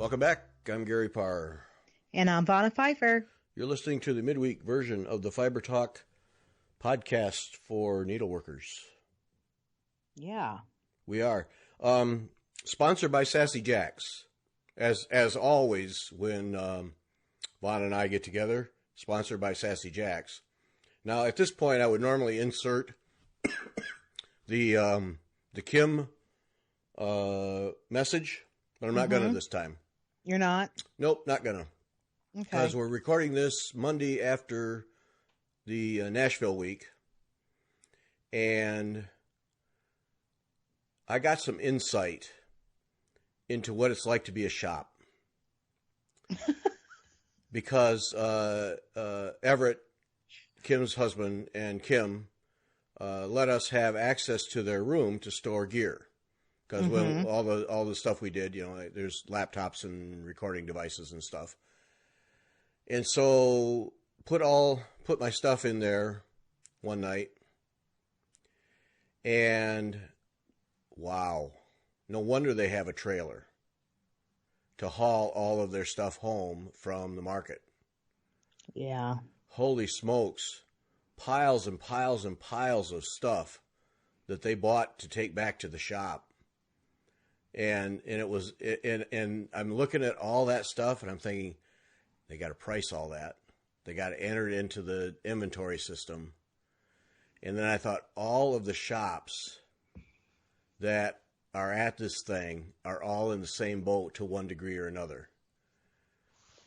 Welcome back. I'm Gary Parr. And I'm Vonna Pfeiffer. You're listening to the midweek version of the Fiber Talk podcast for needleworkers. Yeah. We are. Sponsored by Sassy Jacks. As always, when Vaughn and I get together, sponsored by Sassy Jacks. Now, at this point, I would normally insert the Kim message, but I'm not going to this time. You're not? Nope, not going to. Okay. Because we're recording this Monday after the Nashville week, and I got some insight into what it's like to be a shop. Because Everett, Kim's husband, and Kim let us have access to their room to store gear. Because when all the stuff we did, there's laptops and recording devices and stuff. And so put my stuff in there one night, and wow, no wonder they have a trailer to haul all of their stuff home from the market. Yeah. Holy smokes, piles and piles and piles of stuff that they bought to take back to the shop. And I'm looking at all that stuff and I'm thinking, they got to price all that. They got to enter it into the inventory system. And then I thought all of the shops that are at this thing are all in the same boat to one degree or another.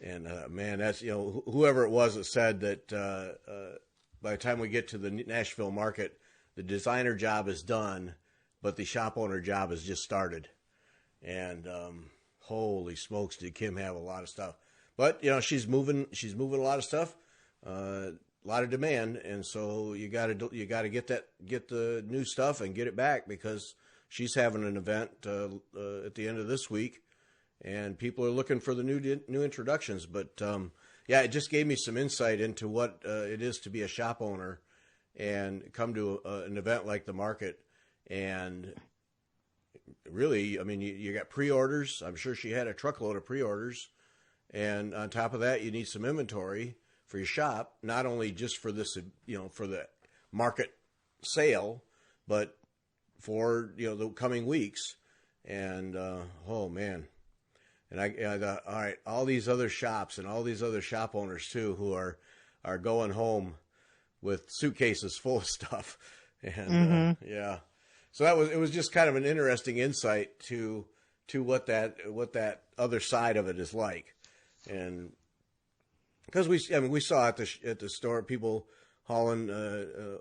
And man, that's, whoever it was that said that by the time we get to the Nashville market, the designer job is done, but the shop owner job has just started. And holy smokes, did Kim have a lot of stuff. But, she's moving a lot of stuff, a lot of demand. And so you got to get the new stuff and get it back, because she's having an event at the end of this week and people are looking for the new introductions. But, yeah, it just gave me some insight into what it is to be a shop owner and come to an event like the market. And really, I mean, you got pre-orders. I'm sure she had a truckload of pre-orders. And on top of that, you need some inventory for your shop, not only just for this, for the market sale, but for, the coming weeks. And, oh man. And I thought, all right, all these other shops and all these other shop owners too, who are going home with suitcases full of stuff. And, yeah. So it was just kind of an interesting insight to what that other side of it is like. And because we saw at the store people hauling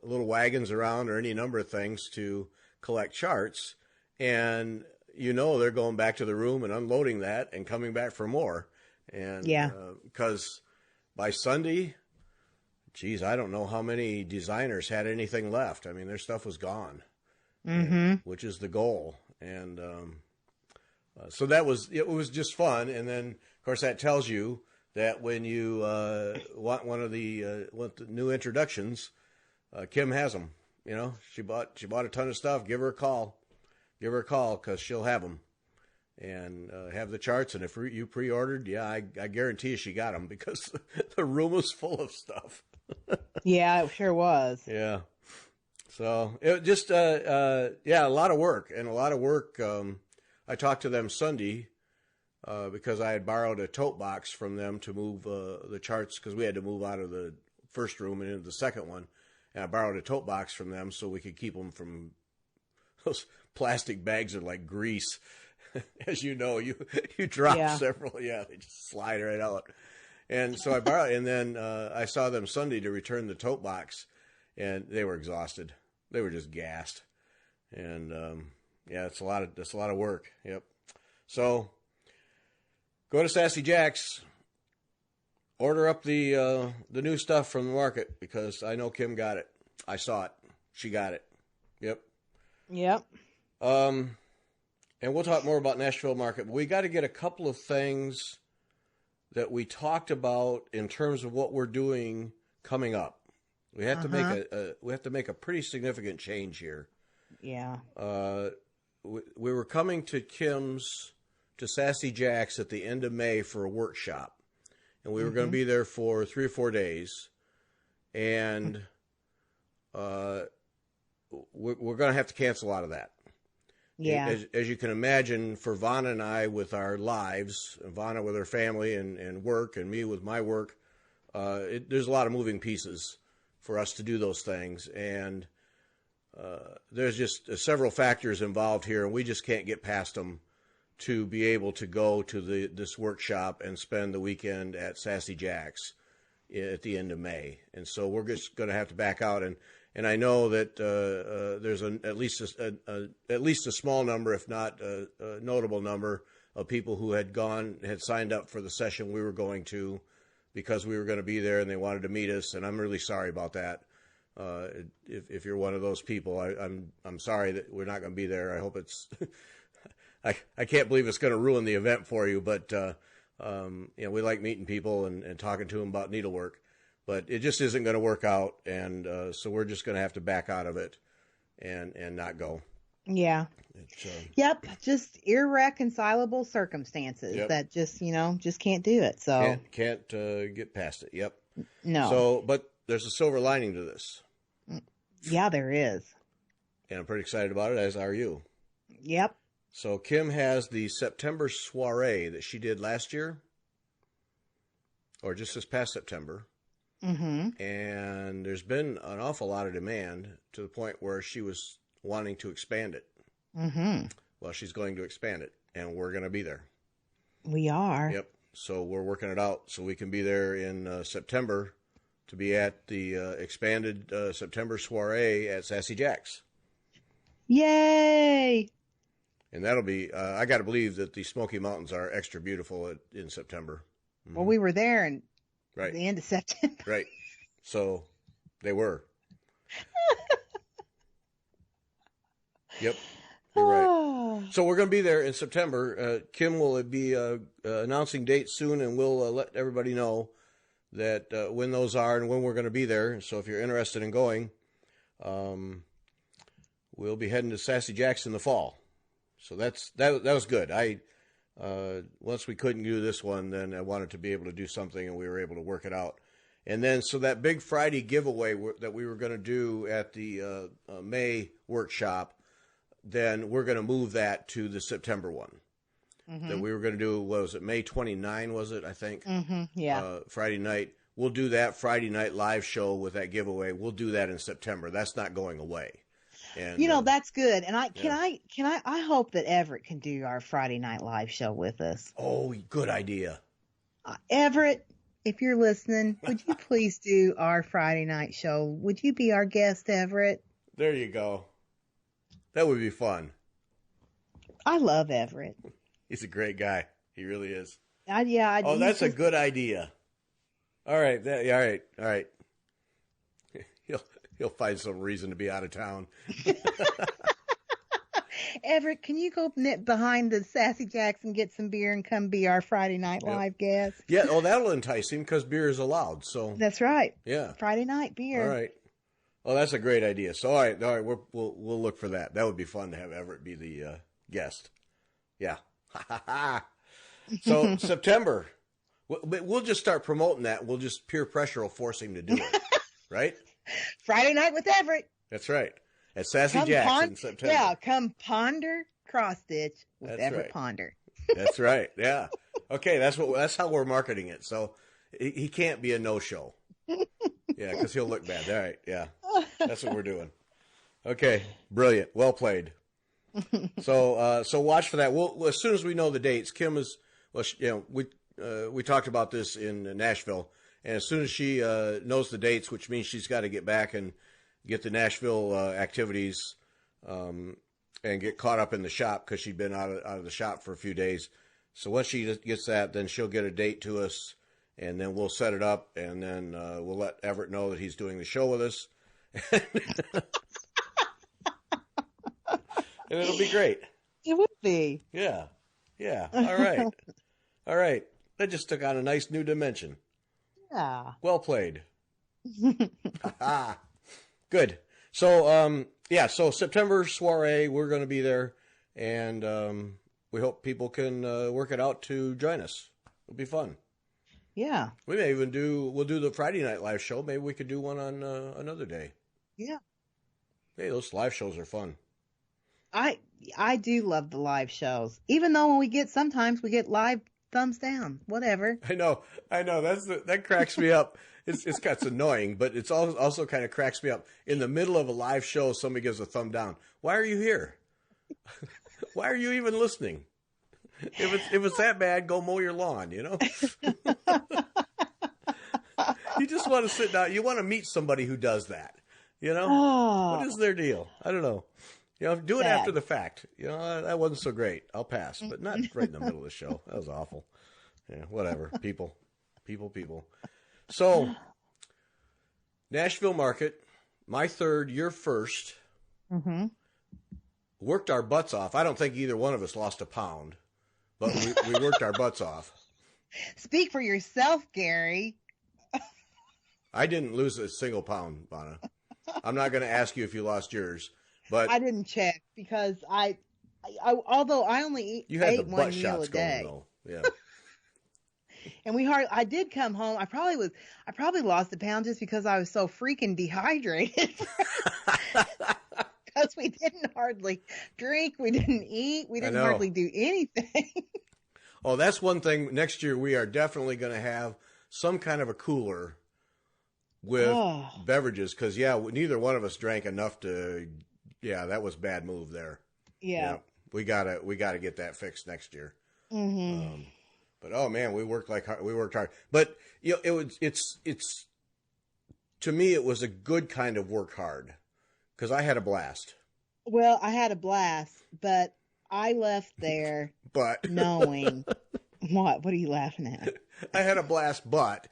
little wagons around or any number of things to collect charts, and they're going back to the room and unloading that and coming back for more. And because by Sunday, geez, I don't know how many designers had anything left. I mean, their stuff was gone, which is the goal. And so it was just fun. And then, of course, that tells you that when you want want the new introductions, Kim has them. She bought a ton of stuff. Give her a call, because she'll have them and have the charts. And if you pre-ordered, I guarantee you she got them, because the room was full of stuff. Yeah, it sure was. Yeah. So it just a lot of work. I talked to them Sunday because I had borrowed a tote box from them to move the charts, because we had to move out of the first room and into the second one. And I borrowed a tote box from them so we could keep them from those plastic bags are like grease. As you know, you drop several. Yeah, they just slide right out. And so I borrowed, and then I saw them Sunday to return the tote box, and they were exhausted. They were just gassed. And it's a lot of work. Yep. So go to Sassy Jacks, order up the new stuff from the market, because I know Kim got it. I saw it. She got it. Yep. Yep. And we'll talk more about Nashville market, but we got to get a couple of things that we talked about in terms of what we're doing coming up. We have to make a pretty significant change here. Yeah. We were coming to Kim's to Sassy Jack's at the end of May for a workshop. And we were going to be there for 3 or 4 days. And we're going to have to cancel out of that. Yeah. As you can imagine, for Vonna and I with our lives, Vonna with her family and work, and me with my work, there's a lot of moving pieces for us to do those things. And there's just several factors involved here, and we just can't get past them to be able to go to this workshop and spend the weekend at Sassy Jack's at the end of May. And so we're just going to have to back out. And I know that there's at least a small number, if not a notable number, of people who had signed up for the session we were going to because we were going to be there and they wanted to meet us. And I'm really sorry about that. If you're one of those people, I'm sorry that we're not going to be there. I hope it's. I can't believe it's going to ruin the event for you, but we like meeting people and talking to them about needlework. But it just isn't going to work out, and so we're just going to have to back out of it and not go. Yeah. Yep. Just irreconcilable circumstances that just can't do it. So can't get past it. Yep. No. So, but there's a silver lining to this. Yeah, there is. And I'm pretty excited about it, as are you. Yep. So Kim has the September soiree that she did last year, or just this past September. Mm-hmm. And there's been an awful lot of demand to the point where she was wanting to expand it. Mm-hmm. Well, she's going to expand it, and we're going to be there. We are. Yep. So we're working it out so we can be there in September to be at the expanded September soiree at Sassy Jack's. Yay! And that'll be, I got to believe that the Smoky Mountains are extra beautiful in September. Mm-hmm. Well, we were there at the end of September. Right. So they were. Yep. You're right. So we're going to be there in September. Kim will be announcing dates soon, and we'll let everybody know that when those are and when we're going to be there. So if you're interested in going, we'll be heading to Sassy Jack's in the fall. So that was good. Once we couldn't do this one, then I wanted to be able to do something, and we were able to work it out. And then, so that big Friday giveaway that we were going to do at the May workshop, then we're going to move that to the September one. Mm-hmm. That we were going to do, what was it, May 29, was it, I think? Mm-hmm. Yeah. Friday night. We'll do that Friday night live show with that giveaway. We'll do that in September. That's not going away. And, that's good. And I hope that Everett can do our Friday night live show with us. Oh, good idea. Everett, if you're listening, would you please do our Friday night show? Would you be our guest, Everett? There you go. That would be fun. I love Everett. He's a great guy. He really is. That's a good idea. All right. All right. He'll find some reason to be out of town. Everett, can you go nip behind the Sassy Jacks and get some beer and come be our Friday night live guest? Yeah, that'll entice him because beer is allowed. So that's right. Yeah, Friday night beer. All right. Well, that's a great idea. So all right, we'll look for that. That would be fun to have Everett be the guest. Yeah. So September, we'll just start promoting that. We'll just peer pressure will force him to do it, right? Friday night with Everett. That's right. At Sassy Jack's in September. Yeah, come ponder cross stitch with Everett right. Ponder. That's right. Yeah. Okay, that's how we're marketing it. So he can't be a no-show. Yeah, because he'll look bad. All right. Yeah, that's what we're doing. Okay, brilliant. Well played. So watch for that. We'll as soon as we know the dates. Kim is we talked about this in Nashville, and as soon as she knows the dates, which means she's got to get back and get the Nashville activities and get caught up in the shop because she'd been out of the shop for a few days. So once she gets that, then she'll get a date to us, and then we'll set it up, and then we'll let Everett know that he's doing the show with us. And it'll be great. It would be. Yeah. Yeah. All right. All right. That just took on a nice new dimension. Yeah. Well played. Good. So, so September soiree, we're going to be there. And we hope people can work it out to join us. It'll be fun. Yeah. We may even we'll do the Friday night live show. Maybe we could do one on another day. Yeah. Hey, those live shows are fun. I do love the live shows, even though sometimes we get live thumbs down, whatever. I know. That cracks me up. It's annoying, but it's also kind of cracks me up. In the middle of a live show, somebody gives a thumb down. Why are you here? Why are you even listening? If it's that bad, go mow your lawn, you know? You just want to sit down. You want to meet somebody who does that, you know? Oh, what is their deal? I don't know. You know, do it sad. after the fact. You know, that wasn't so great. I'll pass, but not right in the middle of the show. That was awful. Yeah, whatever. People. So, Nashville Market, my third, your first. Mm-hmm. Worked our butts off. I don't think either one of us lost a pound, but we worked our butts off. Speak for yourself, Gary. I didn't lose a single pound, Bonna. I'm not going to ask you if you lost yours, but I didn't check because although I only you had ate the butt one meal shots a day, going though. Yeah. and I did come home. I probably lost a pound just because I was so freaking dehydrated. Because we didn't hardly drink, we didn't eat, we didn't hardly do anything. Oh, that's one thing. Next year we are definitely going to have some kind of a cooler with beverages because neither one of us drank enough to. Yeah, that was a bad move there. Yeah. We gotta get that fixed next year. Mm-hmm. But oh man, we worked hard. But you know, it's to me it was a good kind of work hard because I had a blast. Well, I had a blast, but I left there knowing what? What are you laughing at? I had a blast, but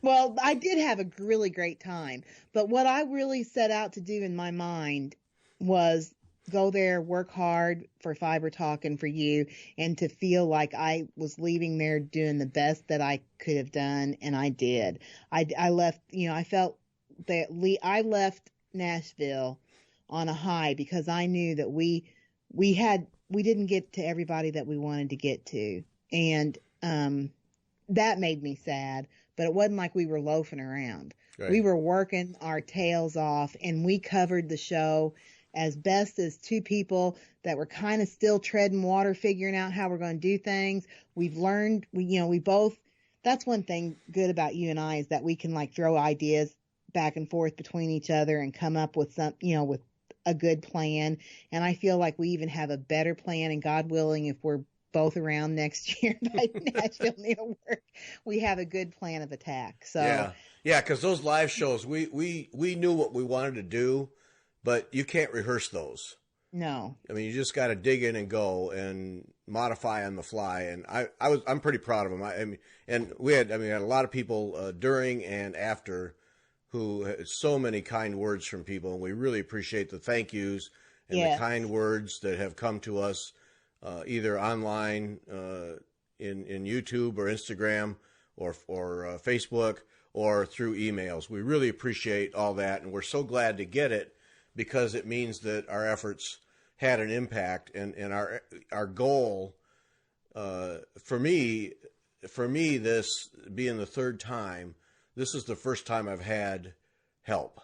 well, I did have a really great time. But what I really set out to do in my mind was go there, work hard for Fiber Talk and for you, and to feel like I was leaving there doing the best that I could have done, and I did. I left, I felt that I left Nashville on a high because I knew that we didn't get to everybody that we wanted to get to, and that made me sad. But it wasn't like we were loafing around. Right. We were working our tails off, and we covered the show as best as two people that were kind of still treading water, figuring out how we're going to do things. We've learned, we both, that's one thing good about you and I is that we can like throw ideas back and forth between each other and come up with with a good plan. And I feel like we even have a better plan, and God willing, if we're both around next year by Nashville Needle Work, we have a good plan of attack. So yeah, because those live shows, we knew what we wanted to do, but you can't rehearse those. No, I mean you just got to dig in and go and modify on the fly. And I'm pretty proud of them. I mean, and we had a lot of people during and after who had so many kind words from people, and we really appreciate the thank yous and the kind words that have come to us. Either online in YouTube or Instagram or Facebook or through emails. We really appreciate all that, and we're so glad to get it because it means that our efforts had an impact. And our goal for me, this being the third time, this is the first time I've had help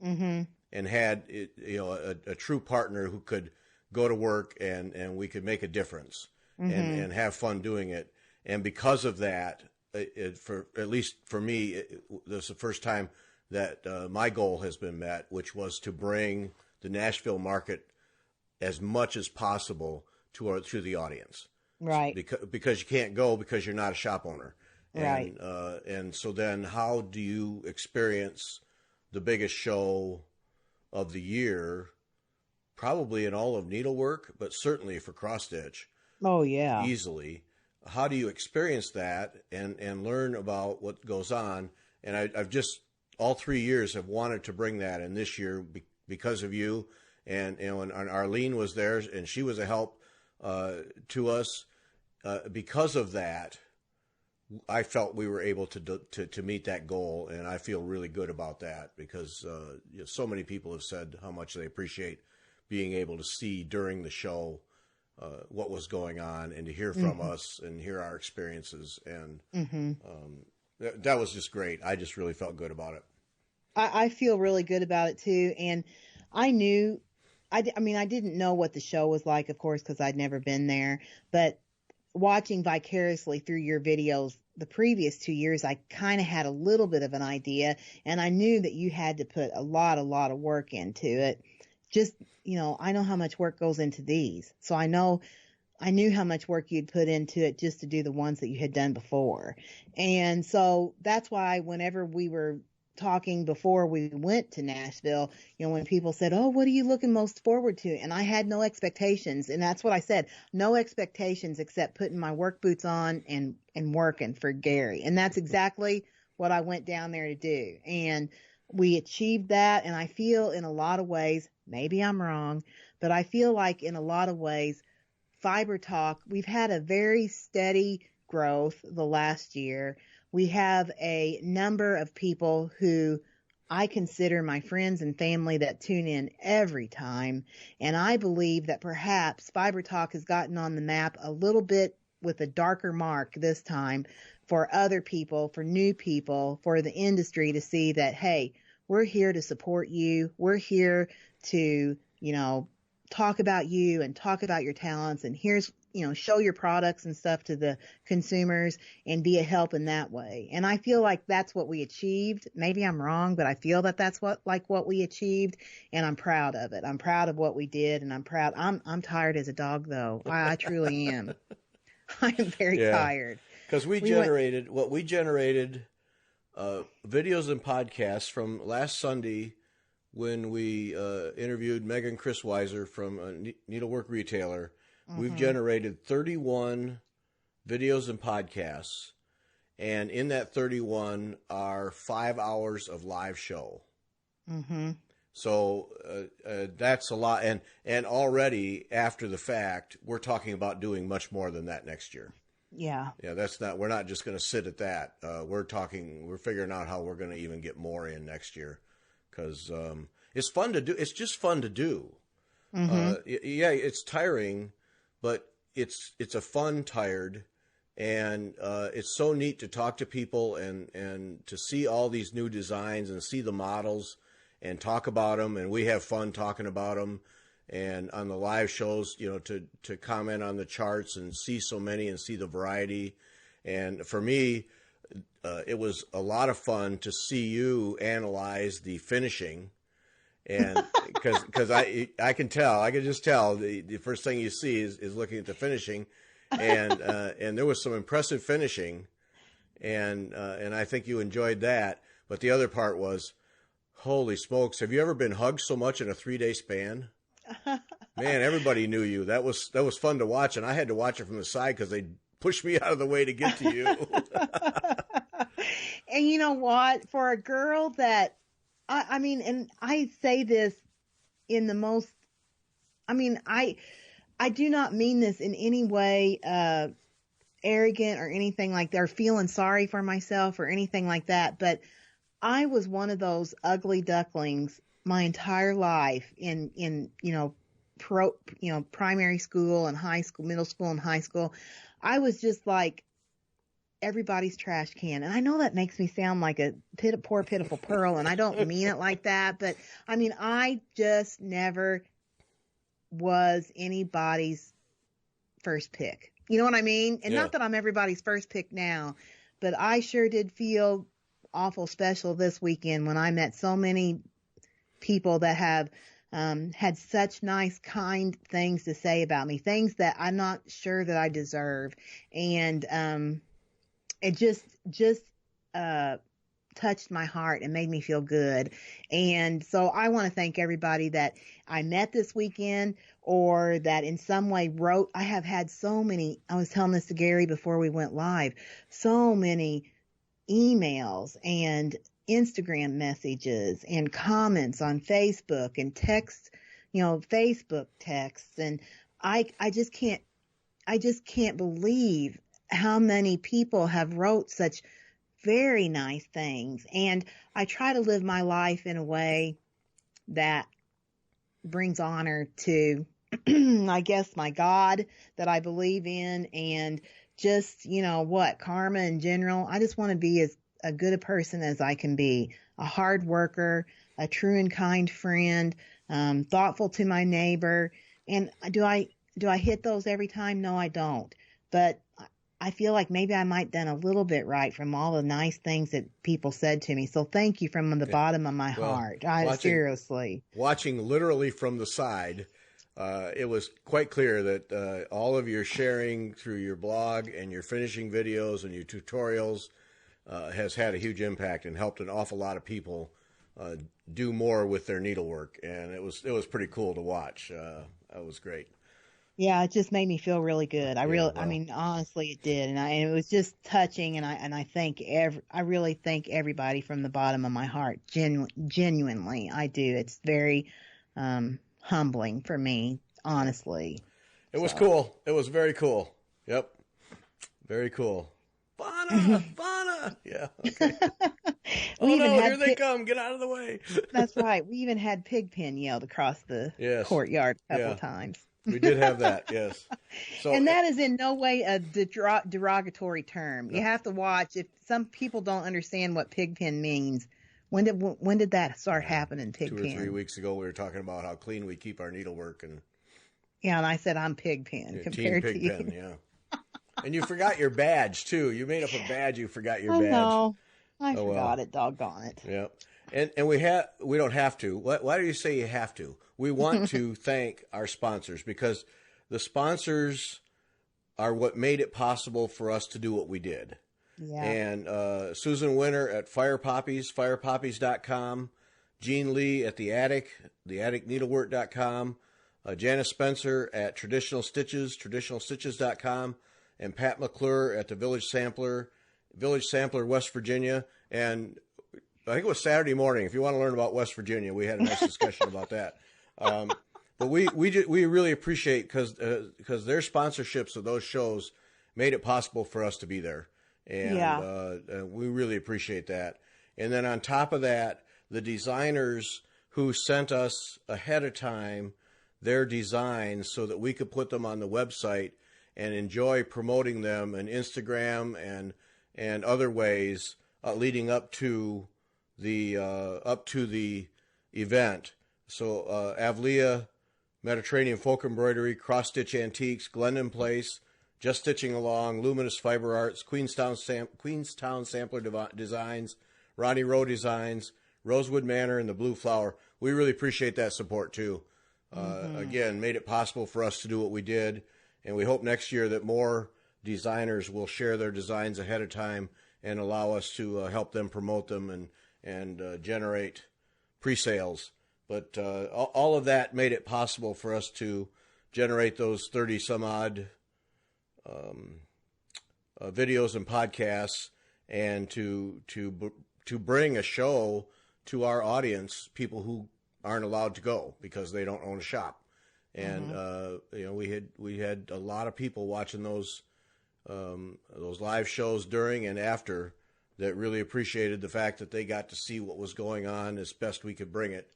and had a true partner who could go to work and we could make a difference and have fun doing it. And because of that, at least for me, this is the first time that my goal has been met, which was to bring the Nashville market as much as possible to the audience. Right. Because you can't go because you're not a shop owner. Right. And so then how do you experience the biggest show of the year? Probably in all of needlework, but certainly for cross stitch. Oh yeah, easily. How do you experience that and learn about what goes on? And I've just all 3 years have wanted to bring that, and this year because of you and Arlene was there and she was a help to us. Because of that, I felt we were able to meet that goal, and I feel really good about that because so many people have said how much they appreciate being able to see during the show what was going on and to hear from us and hear our experiences. And that was just great. I just really felt good about it. I feel really good about it too. And I knew, I didn't know what the show was like, of course, because I'd never been there, but watching vicariously through your videos the previous 2 years, I kind of had a little bit of an idea, and I knew that you had to put a lot of work into it. Just, I know how much work goes into these. So I knew how much work you'd put into it just to do the ones that you had done before. And so that's why whenever we were talking before we went to Nashville, when people said, "Oh, what are you looking most forward to?" And I had no expectations. And that's what I said, no expectations except putting my work boots on and working for Gary. And that's exactly what I went down there to do. And we achieved that. And I feel in a lot of ways, maybe I'm wrong, but I feel like in a lot of ways, Fiber Talk, we've had a very steady growth the last year. We have a number of people who I consider my friends and family that tune in every time. And I believe that perhaps Fiber Talk has gotten on the map a little bit with a darker mark this time for other people, for new people, for the industry to see that, hey, we're here to support you. We're here to, talk about you and talk about your talents. And here's, show your products and stuff to the consumers and be a help in that way. And I feel like that's what we achieved. Maybe I'm wrong, but I feel that that's what we achieved, and I'm proud of it. I'm proud of what we did, and I'm proud. I'm tired as a dog, though. I truly am. I am very tired. Because we generated videos and podcasts from last Sunday when we interviewed Megan Chrisweiser from a needlework retailer. We've generated 31 videos and podcasts, and in that 31 are 5 hours of live show. So that's a lot, and already after the fact, we're talking about doing much more than that next year. Yeah, we're not just going to sit at that. We're figuring out how we're going to even get more in next year, because it's fun to do. It's just fun to do. It's tiring, but it's a fun tired, and it's so neat to talk to people and to see all these new designs and see the models and talk about them, and we have fun talking about them. And on the live shows, to comment on the charts and see so many and see the variety. And for me, it was a lot of fun to see you analyze the finishing. And because I can just tell the first thing you see is looking at the finishing, and there was some impressive finishing, and I think you enjoyed that. But the other part was, holy smokes, have you ever been hugged so much in a 3-day span? Man, everybody knew you. That was fun to watch, and I had to watch it from the side because they pushed me out of the way to get to you. And you know what? For a girl that, I mean, and I say this in the most, I do not mean this in any way arrogant or anything like that, or feeling sorry for myself or anything like that, but I was one of those ugly ducklings my entire life in primary school and high school, middle school and high school. I was just like everybody's trash can. And I know that makes me sound like a poor, pitiful pearl, and I don't mean it like that, but I just never was anybody's first pick. You know what I mean? And not that I'm everybody's first pick now, but I sure did feel awful special this weekend when I met so many people that have had such nice, kind things to say about me, things that I'm not sure that I deserve. And it just touched my heart and made me feel good. And so I want to thank everybody that I met this weekend or that in some way wrote. I have had so many, I was telling this to Gary before we went live, so many emails and Instagram messages and comments on Facebook and texts, Facebook texts. And I just can't believe how many people have wrote such very nice things. And I try to live my life in a way that brings honor to I guess my God that I believe in, and just, karma in general. I just want to be as a good a person as I can be, a hard worker, a true and kind friend, thoughtful to my neighbor. And do I hit those every time? No, I don't. But I feel like maybe I might done a little bit right from all the nice things that people said to me. So thank you from the bottom of my heart. Seriously. Watching literally from the side, it was quite clear that all of your sharing through your blog and your finishing videos and your tutorials has had a huge impact and helped an awful lot of people do more with their needlework. And it was pretty cool to watch. That was great. Yeah, it just made me feel really good. I mean, honestly, it did, and it was just touching. And I really thank everybody from the bottom of my heart. Genuinely, I do. It's very humbling for me, honestly. It was cool. It was very cool. Yep, very cool. Fauna. Yeah. Okay. Here they come! Get out of the way. That's right. We even had Pigpen yelled across the courtyard a couple of times. We did have that, yes. So, and that is in no way a derogatory term. You have to watch. If some people don't understand what Pigpen means, when did that start happening, Pigpen? 2 or 3 weeks ago, we were talking about how clean we keep our needlework, and and I said I'm Pigpen compared Team Pigpen, to you. Yeah. And you forgot your badge too. You made up a badge. You forgot your badge. No, I forgot it. Doggone it. Yeah. And we don't have to. Why do you say you have to? We want to thank our sponsors, because the sponsors are what made it possible for us to do what we did. Yeah. And Susan Winter at Fire Poppies, firepoppies.com, Jean Lee at The Attic, theatticneedlework.com, Janice Spencer at Traditional Stitches, traditionalstitches.com, and Pat McClure at the Village Sampler, West Virginia. And I think it was Saturday morning. If you want to learn about West Virginia, we had a nice discussion about that. But we really appreciate, because their sponsorships of those shows made it possible for us to be there, and we really appreciate that. And then on top of that, the designers who sent us ahead of time their designs so that we could put them on the website and enjoy promoting them on Instagram and other ways leading up to the event. So Avlia, Mediterranean Folk Embroidery, Cross Stitch Antiques, Glendon Place, Just Stitching Along, Luminous Fiber Arts, Queenstown Sampler Designs, Ronnie Rowe Designs, Rosewood Manor, and the Blue Flower. We really appreciate that support too. Again, made it possible for us to do what we did, and we hope next year that more designers will share their designs ahead of time and allow us to help them promote them and generate pre-sales. But all of that made it possible for us to generate those 30 some odd videos and podcasts, and to bring a show to our audience, people who aren't allowed to go because they don't own a shop. And we had a lot of people watching those live shows during and after that really appreciated the fact that they got to see what was going on as best we could bring it,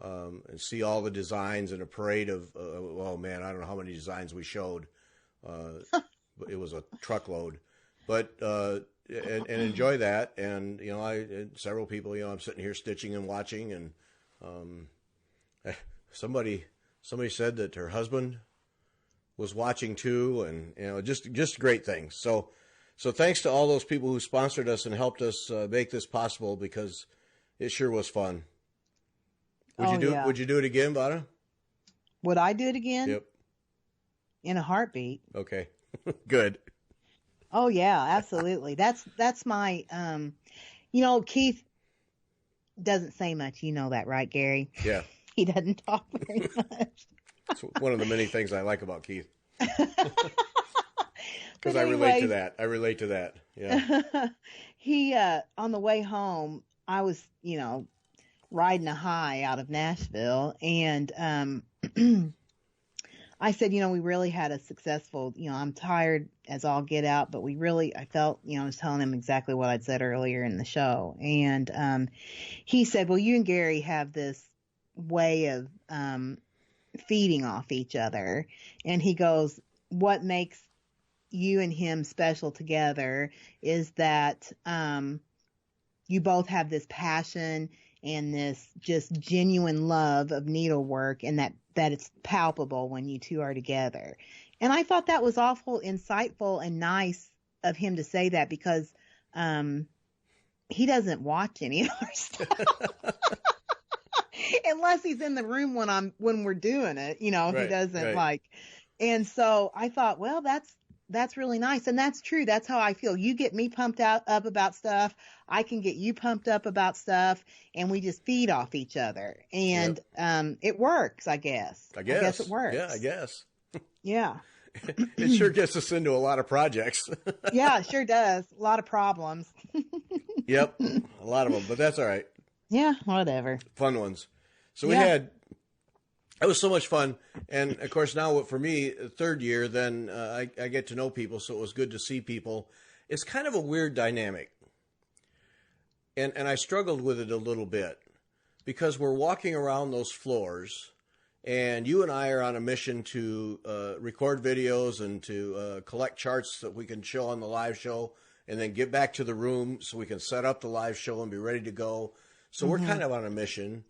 and see all the designs and a parade of oh man, I don't know how many designs we showed. It was a truckload, but and enjoy that. And several people, I'm sitting here stitching and watching, and somebody said that her husband was watching too, and just great things. So thanks to all those people who sponsored us and helped us make this possible, because it sure was fun. Would you do it again, Vana? Would I do it again? Yep. In a heartbeat. Okay. Good. Oh yeah, absolutely. That's my Keith doesn't say much. You know that, right, Gary? Yeah. He doesn't talk very much. It's one of the many things I like about Keith. Because I relate to that. Yeah. He on the way home, I was, riding a high out of Nashville, and I said, we really had a successful, I'm tired as all get out, but I felt, I was telling him exactly what I'd said earlier in the show. And he said, well, you and Gary have this way of feeding off each other. And he goes, what makes you and him special together is that you both have this passion and this just genuine love of needlework, and that it's palpable when you two are together. And I thought that was awful insightful and nice of him to say that, because he doesn't watch any of our stuff. Unless he's in the room when we're doing it, you know, he doesn't like. And so I thought, well, that's really nice. And that's true. That's how I feel. You get me pumped up about stuff. I can get you pumped up about stuff, and we just feed off each other. And it works, I guess. I guess it works. Yeah, I guess. Yeah. It sure gets us into a lot of projects. Yeah, it sure does. A lot of problems. Yep, a lot of them, but that's all right. Yeah, whatever. Fun ones. So it was so much fun. And of course now for me, third year, then I get to know people. So it was good to see people. It's kind of a weird dynamic. And I struggled with it a little bit, because we're walking around those floors, and you and I are on a mission to record videos and to collect charts that we can show on the live show, and then get back to the room so we can set up the live show and be ready to go. So we're kind of on a mission.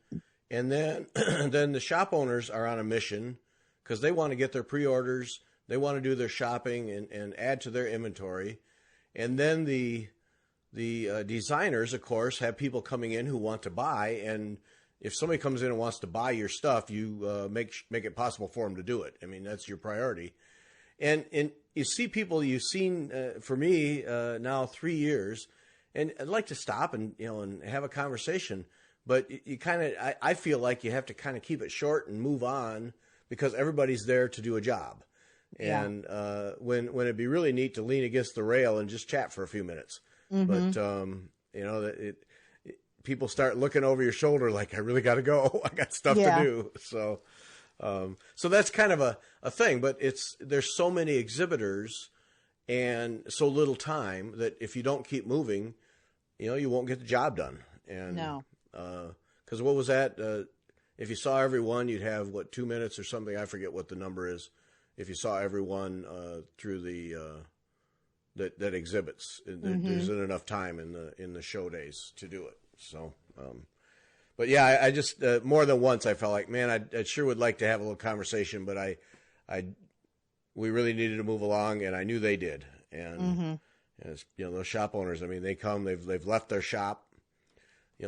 And then then the shop owners are on a mission, because they want to get their pre-orders. They want to do their shopping and add to their inventory. And then the designers, of course, have people coming in who want to buy. And if somebody comes in and wants to buy your stuff, you make it possible for them to do it. I mean, that's your priority. And you see people you've seen, for me, now 3 years. And I'd like to stop and have a conversation. But you kind of, I feel like you have to kind of keep it short and move on, because everybody's there to do a job. And when it'd be really neat to lean against the rail and just chat for a few minutes. But people start looking over your shoulder like, I really got to go. I got stuff to do. So that's kind of a thing. But there's so many exhibitors and so little time that if you don't keep moving, you won't get the job done. And no. Because what was that? If you saw everyone, you'd have 2 minutes or something. I forget what the number is. If you saw everyone through the that exhibits, there isn't enough time in the show days to do it. So, but yeah, I just more than once I felt like, man, I sure would like to have a little conversation, but we really needed to move along, and I knew they did. And as, those shop owners, I mean, they come, they've left their shop.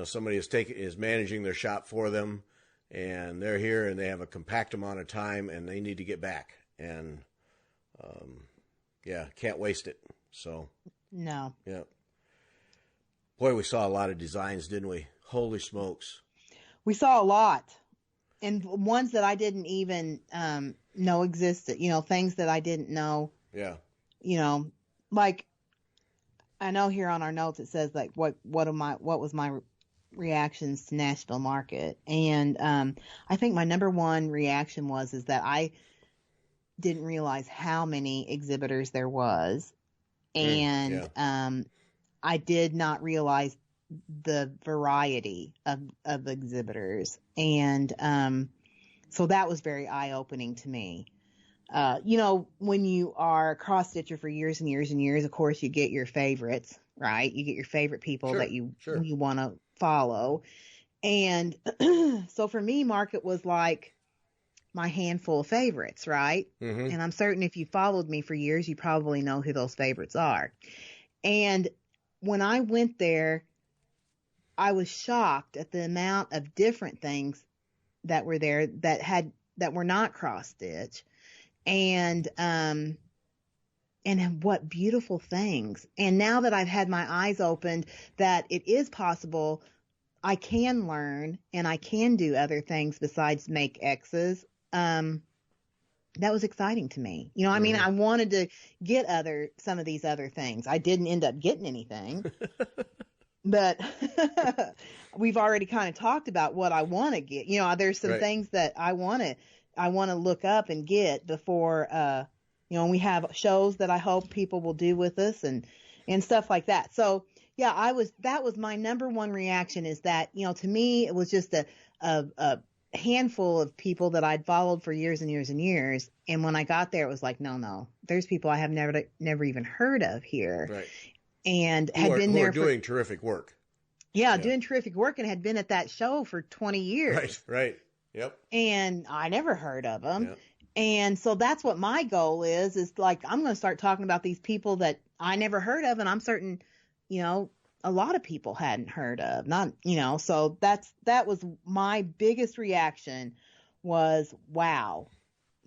Somebody is managing their shop for them, and they're here, and they have a compact amount of time, and they need to get back. And can't waste it. So no. Yeah. Boy, we saw a lot of designs, didn't we? Holy smokes. We saw a lot, and ones that I didn't even know existed. Things that I didn't know. Yeah. Like I know here on our notes it says like what was my reactions to Nashville Market, and I think my number one reaction is that I didn't realize how many exhibitors there was, and I did not realize the variety of exhibitors, and so that was very eye-opening to me. When you are a cross-stitcher for years and years and years, of course you get your favorites, right? You get your favorite people that you want to follow. And so for me, Market was like my handful of favorites, right? And I'm certain if you followed me for years, you probably know who those favorites are. And when I went there, I was shocked at the amount of different things that were there that were not cross-stitch. And what beautiful things. And now that I've had my eyes opened that it is possible, I can learn and I can do other things besides make X's. That was exciting to me. I mean, I wanted to get some of these other things. I didn't end up getting anything, but we've already kind of talked about what I want to get. There's some things that I want to look up and get before, we have shows that I hope people will do with us and stuff like that. So yeah, that was my number one reaction, is that, to me, it was just a handful of people that I'd followed for years and years and years. And when I got there, it was like, no, there's people I have never even heard of here. Right. And had been there doing terrific work. Yeah, doing terrific work, and had been at that show for 20 years. Right. Yep. And I never heard of them. Yep. And so that's what my goal is like, I'm going to start talking about these people that I never heard of. And I'm certain, a lot of people hadn't heard of, so that was my biggest reaction was, wow,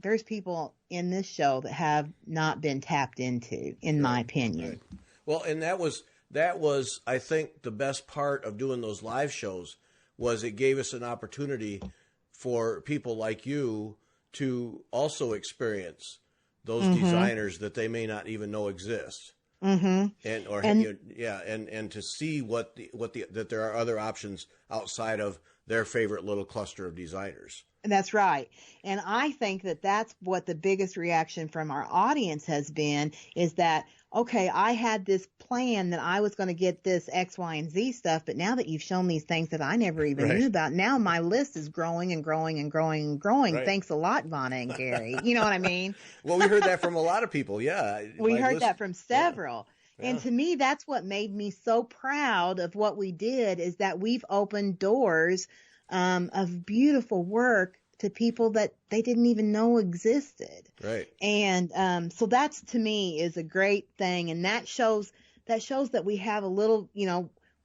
there's people in this show that have not been tapped into, in my opinion. Right. Well, and that was, I think, the best part of doing those live shows was it gave us an opportunity for people like you to also experience those designers that they may not even know exist. And to see that there are other options outside of their favorite little cluster of designers. That's right. And I think that that's what the biggest reaction from our audience has been, is that, okay, I had this plan that I was going to get this X, Y, and Z stuff, but now that you've shown these things that I never even knew about, now my list is growing and growing and growing and growing. Right. Thanks a lot, Vonna and Gary. You know what I mean? Well, we heard that from a lot of people. Yeah. We heard that from several. Yeah. And to me, that's what made me so proud of what we did, is that we've opened doors of beautiful work to people that they didn't even know existed. Right. And so that's, to me, is a great thing. And that shows that we have a little,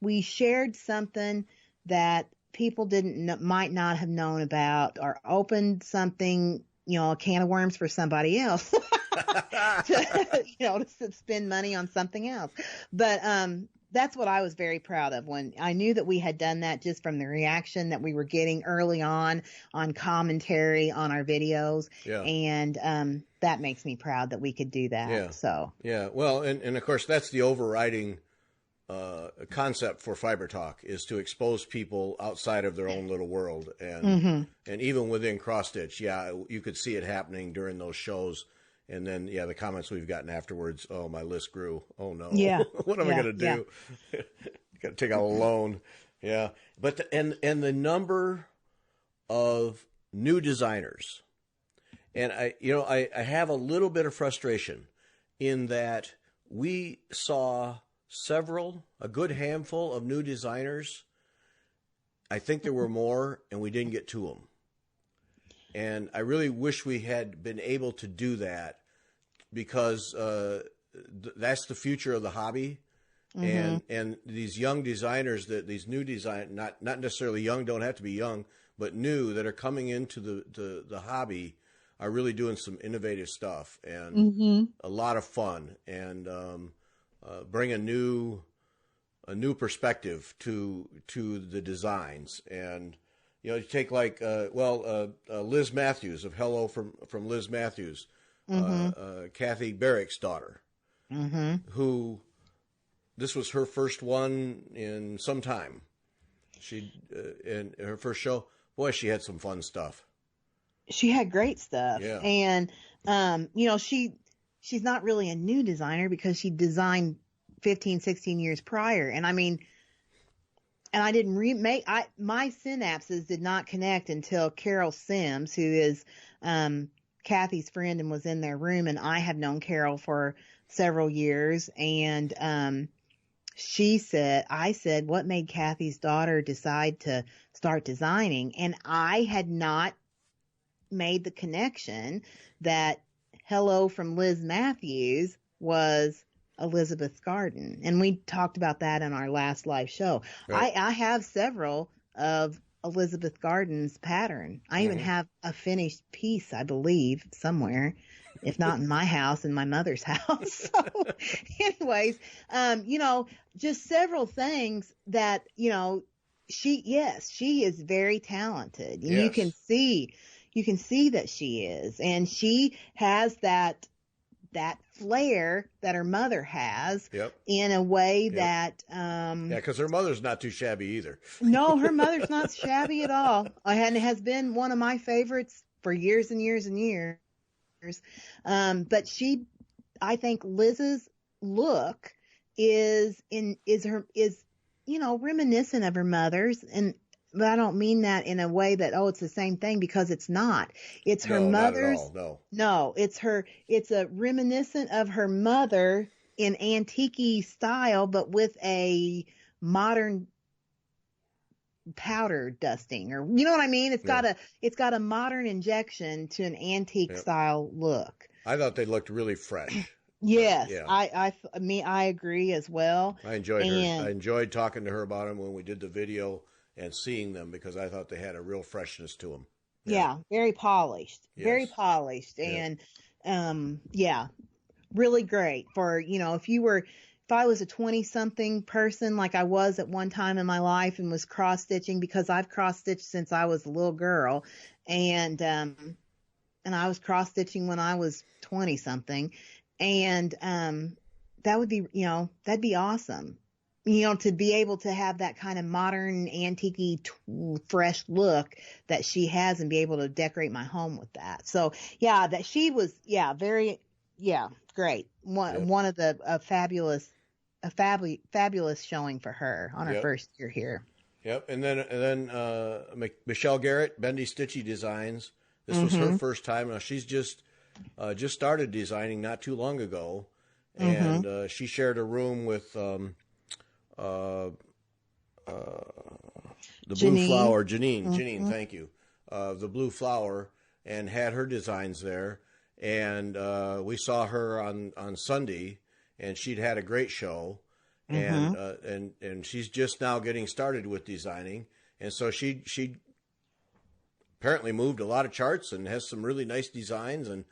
we shared something that people might not have known about, or opened something, a can of worms for somebody else. to spend money on something else. But that's what I was very proud of, when I knew that we had done that, just from the reaction that we were getting early on commentary on our videos. Yeah. And that makes me proud that we could do that. Yeah. So. Yeah. Well, and of course, that's the overriding concept for Fiber Talk, is to expose people outside of their own little world. And and even within Cross Stitch, you could see it happening during those shows. And then, the comments we've gotten afterwards, oh, my list grew. Oh, no. Yeah. What am I going to do? Yeah. Got to take out a loan. Yeah. But and the number of new designers. And I have a little bit of frustration in that we saw a good handful of new designers. I think there were more, and we didn't get to them. And I really wish we had been able to do that, because that's the future of the hobby. And these young designers, these new not necessarily young, don't have to be young, but new, that are coming into the hobby, are really doing some innovative stuff and a lot of fun, and bring a new perspective to the designs. And you take like Liz Matthews of Hello from Liz Matthews, Kathy Barrick's daughter, who this was her first one in some time. She in her first show, boy, she had some fun stuff. She had great stuff. Yeah. And she's not really a new designer, because she designed 15, 16 years prior. And I mean, and I didn't my synapses did not connect until Carol Sims, who is Kathy's friend and was in their room. And I have known Carol for several years. And I said, what made Kathy's daughter decide to start designing? And I had not made the connection that Hello from Liz Matthews was Elizabeth's Garden. And we talked about that in our last live show. Right. I have several of Elizabeth Garden's pattern. I even have a finished piece, I believe, somewhere, if not in my house, in my mother's house. So anyways, just several things that, she is very talented. And you can see that she is, and she has that flair that her mother has, in a way that because her mother's not too shabby either. No, her mother's not shabby at all, and it has been one of my favorites for years and years and years. But I think Liz's look is reminiscent of her mother's, and but I don't mean that in a way that, oh, it's the same thing, because it's not. It's her No, not at mother's. all. No, it's a reminiscent of her mother in antique style, but with a modern powder dusting, or you know what I mean? It's got a modern injection to an antique style look. I thought they looked really fresh. Yes, yeah. I agree as well. I enjoyed her. I enjoyed talking to her about them when we did the video and seeing them, because I thought they had a real freshness to them. Yeah, very polished. Yes. Very polished. And really great for, if I was a 20-something person like I was at one time in my life and was cross-stitching, because I've cross-stitched since I was a little girl, and I was cross-stitching when I was 20-something, and that would be, that'd be awesome. To be able to have that kind of modern, antique-y, fresh look that she has, and be able to decorate my home with that. So, yeah, that she was, very, great. One of the fabulous showing for her on her first year here. Yep. And then Michelle Garrett, Bendy Stitchy Designs. This was her first time. Now, she's just started designing not too long ago, and she shared a room with the Blue Flower, Janine, thank you, the Blue Flower, and had her designs there. And we saw her on Sunday, and she'd had a great show, and she's just now getting started with designing, and so she apparently moved a lot of charts and has some really nice designs, and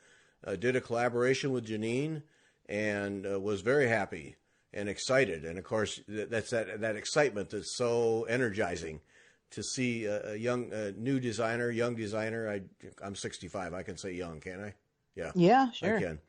did a collaboration with Janine, and was very happy and excited. And of course, that's that excitement that's so energizing to see a young young designer. I'm 65. I can say young, can't I? Yeah, sure. I can.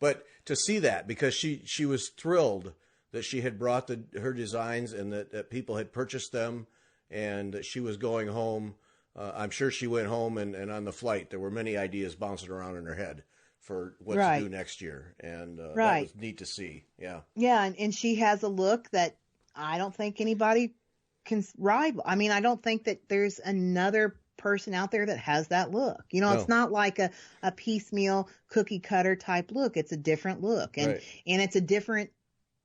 But to see that, because she was thrilled that she had brought her designs, and that people had purchased them, and that she was going home. I'm sure she went home, and on the flight there were many ideas bouncing around in her head for what to do next year, and that was neat to see. Yeah, and she has a look that I don't think anybody can rival. I mean, I don't think that there's another person out there that has that look. No. It's not like a piecemeal cookie cutter type look. It's a different look, and it's a different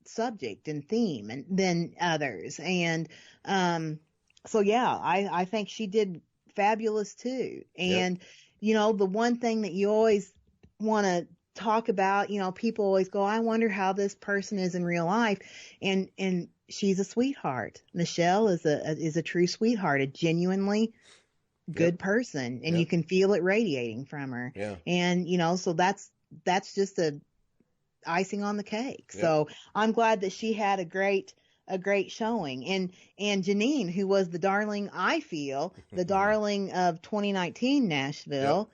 subject and theme than others. And so I think she did fabulous too. And the one thing that you always want to talk about, people always go, I wonder how this person is in real life, and she's a sweetheart. Michelle is a true sweetheart, a genuinely good person, and you can feel it radiating from her. And so that's just a icing on the cake. So I'm glad that she had a great showing. And Janine, who was the darling, I feel the darling of 2019 Nashville,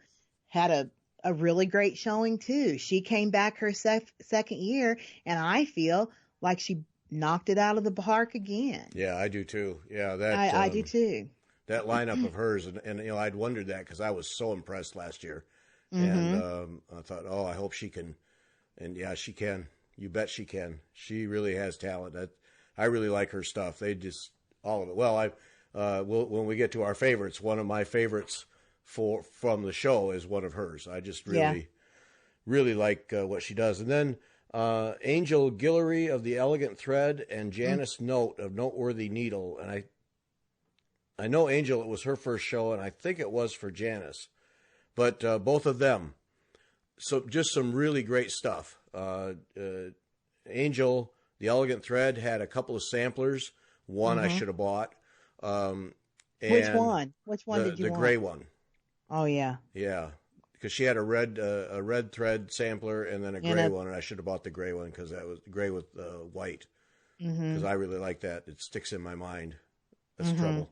had a really great showing too. She came back her second year, and I feel like she knocked it out of the park again. Yeah, I do too. Yeah, I do too. That lineup of hers, and I'd wondered that, because I was so impressed last year, and I thought, I hope she can, and she can. You bet she can. She really has talent. I really like her stuff. They just all of it. Well, when we get to our favorites, one of my favorites from the show is one of hers. I just really like what she does. And then Angel Guillory of the Elegant Thread, and Janice Note of Noteworthy Needle, and I know Angel, it was her first show, and I think it was for Janice. But both of them, so just some really great stuff. Angel, the Elegant Thread, had a couple of samplers. One I should have bought. Which one? Which one did you want? The gray one. Oh, yeah. Yeah, because she had a red thread sampler, and then a gray one, and I should have bought the gray one, because that was gray with white. Because I really like that. It sticks in my mind. That's trouble.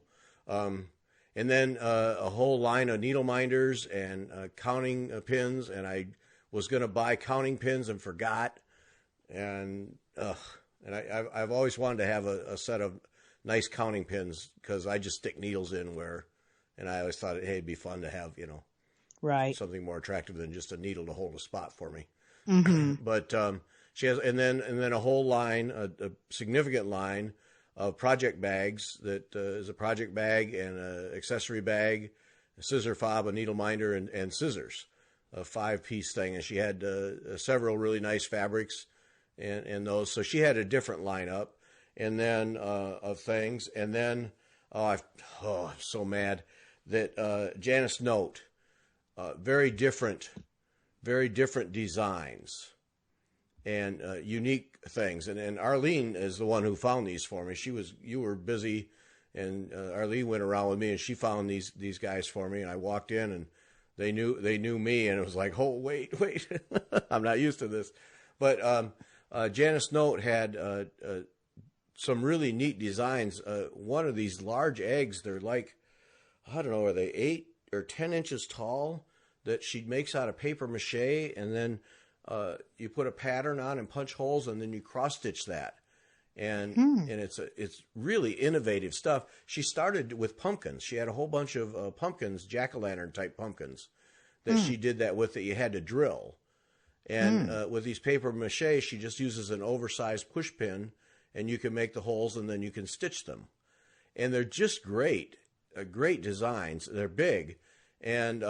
And then a whole line of needle minders and counting pins, and I was going to buy counting pins and forgot. And I've always wanted to have a set of nice counting pins, because I just stick needles in and I always thought, hey, it'd be fun to have, something more attractive than just a needle to hold a spot for me. But she has, and then a whole line, a significant line of project bags that is a project bag and an accessory bag, a scissor fob, a needle minder, and scissors, a 5-piece thing. And she had several really nice fabrics and those. So she had a different lineup and then of things. And then, I'm so mad that Janice Note, very different designs and unique things. And Arlene is the one who found these for me. You were busy, and Arlene went around with me, and she found these guys for me. And I walked in, and they knew me, and it was like, oh, wait, I'm not used to this. But Janice Note had some really neat designs. One of these large eggs, they're like, I don't know, are they 8 or 10 inches tall, that she makes out of paper mache, and then you put a pattern on and punch holes, and then you cross stitch that, and it's really innovative stuff. She started with pumpkins. She had a whole bunch of pumpkins, jack-o'-lantern type pumpkins, that she did that with, that you had to drill. And with these paper mache, she just uses an oversized push pin, and you can make the holes, and then you can stitch them. And they're just great designs. They're big, and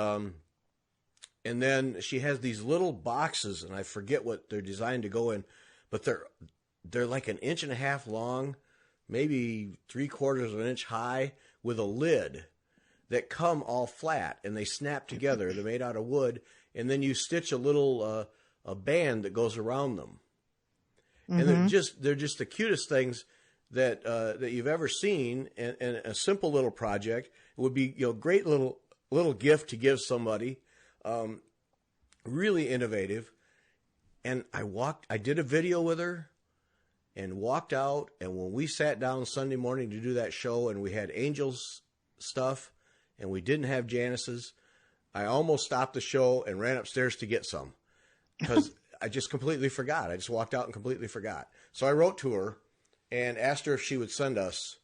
then she has these little boxes, and I forget what they're designed to go in, but they're like 1.5 inches long, maybe 3/4 of an inch high, with a lid that come all flat, and they snap together. They're made out of wood, and then you stitch a little a band that goes around them, and they're just the cutest things that you've ever seen, and a simple little project. It would be great little gift to give somebody. Really innovative. And I did a video with her and walked out. And when we sat down Sunday morning to do that show, and we had Angel's stuff and we didn't have Janice's, I almost stopped the show and ran upstairs to get some, because I just completely forgot. I just walked out and completely forgot. So I wrote to her and asked her if she would send us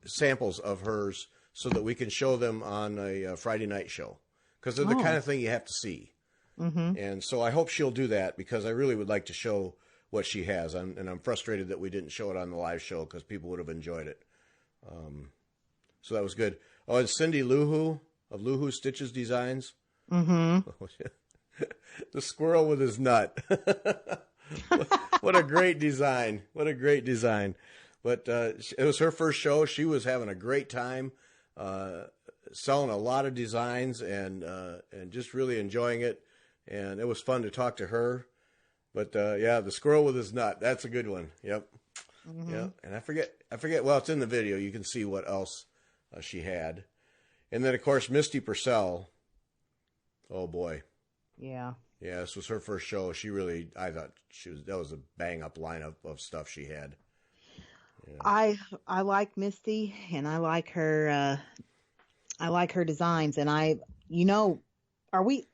samples of hers so that we can show them on a Friday night show, because they're the kind of thing you have to see. And so I hope she'll do that, because I really would like to show what she has. And I'm frustrated that we didn't show it on the live show, because people would have enjoyed it. So that was good. Oh, and Cindy Luhu of Luhu Stitches Designs. The squirrel with his nut. What a great design. What a great design. But it was her first show. She was having a great time, selling a lot of designs, and just really enjoying it. And it was fun to talk to her. But yeah, the squirrel with his nut. That's a good one. Yep. Yeah. And I forget. Well, it's in the video. You can see what else she had. And then, of course, Misty Purcell. Oh boy. Yeah. Yeah, this was her first show. I thought that was a bang up lineup of stuff she had. Yeah. I like Misty, and I like her designs, and are we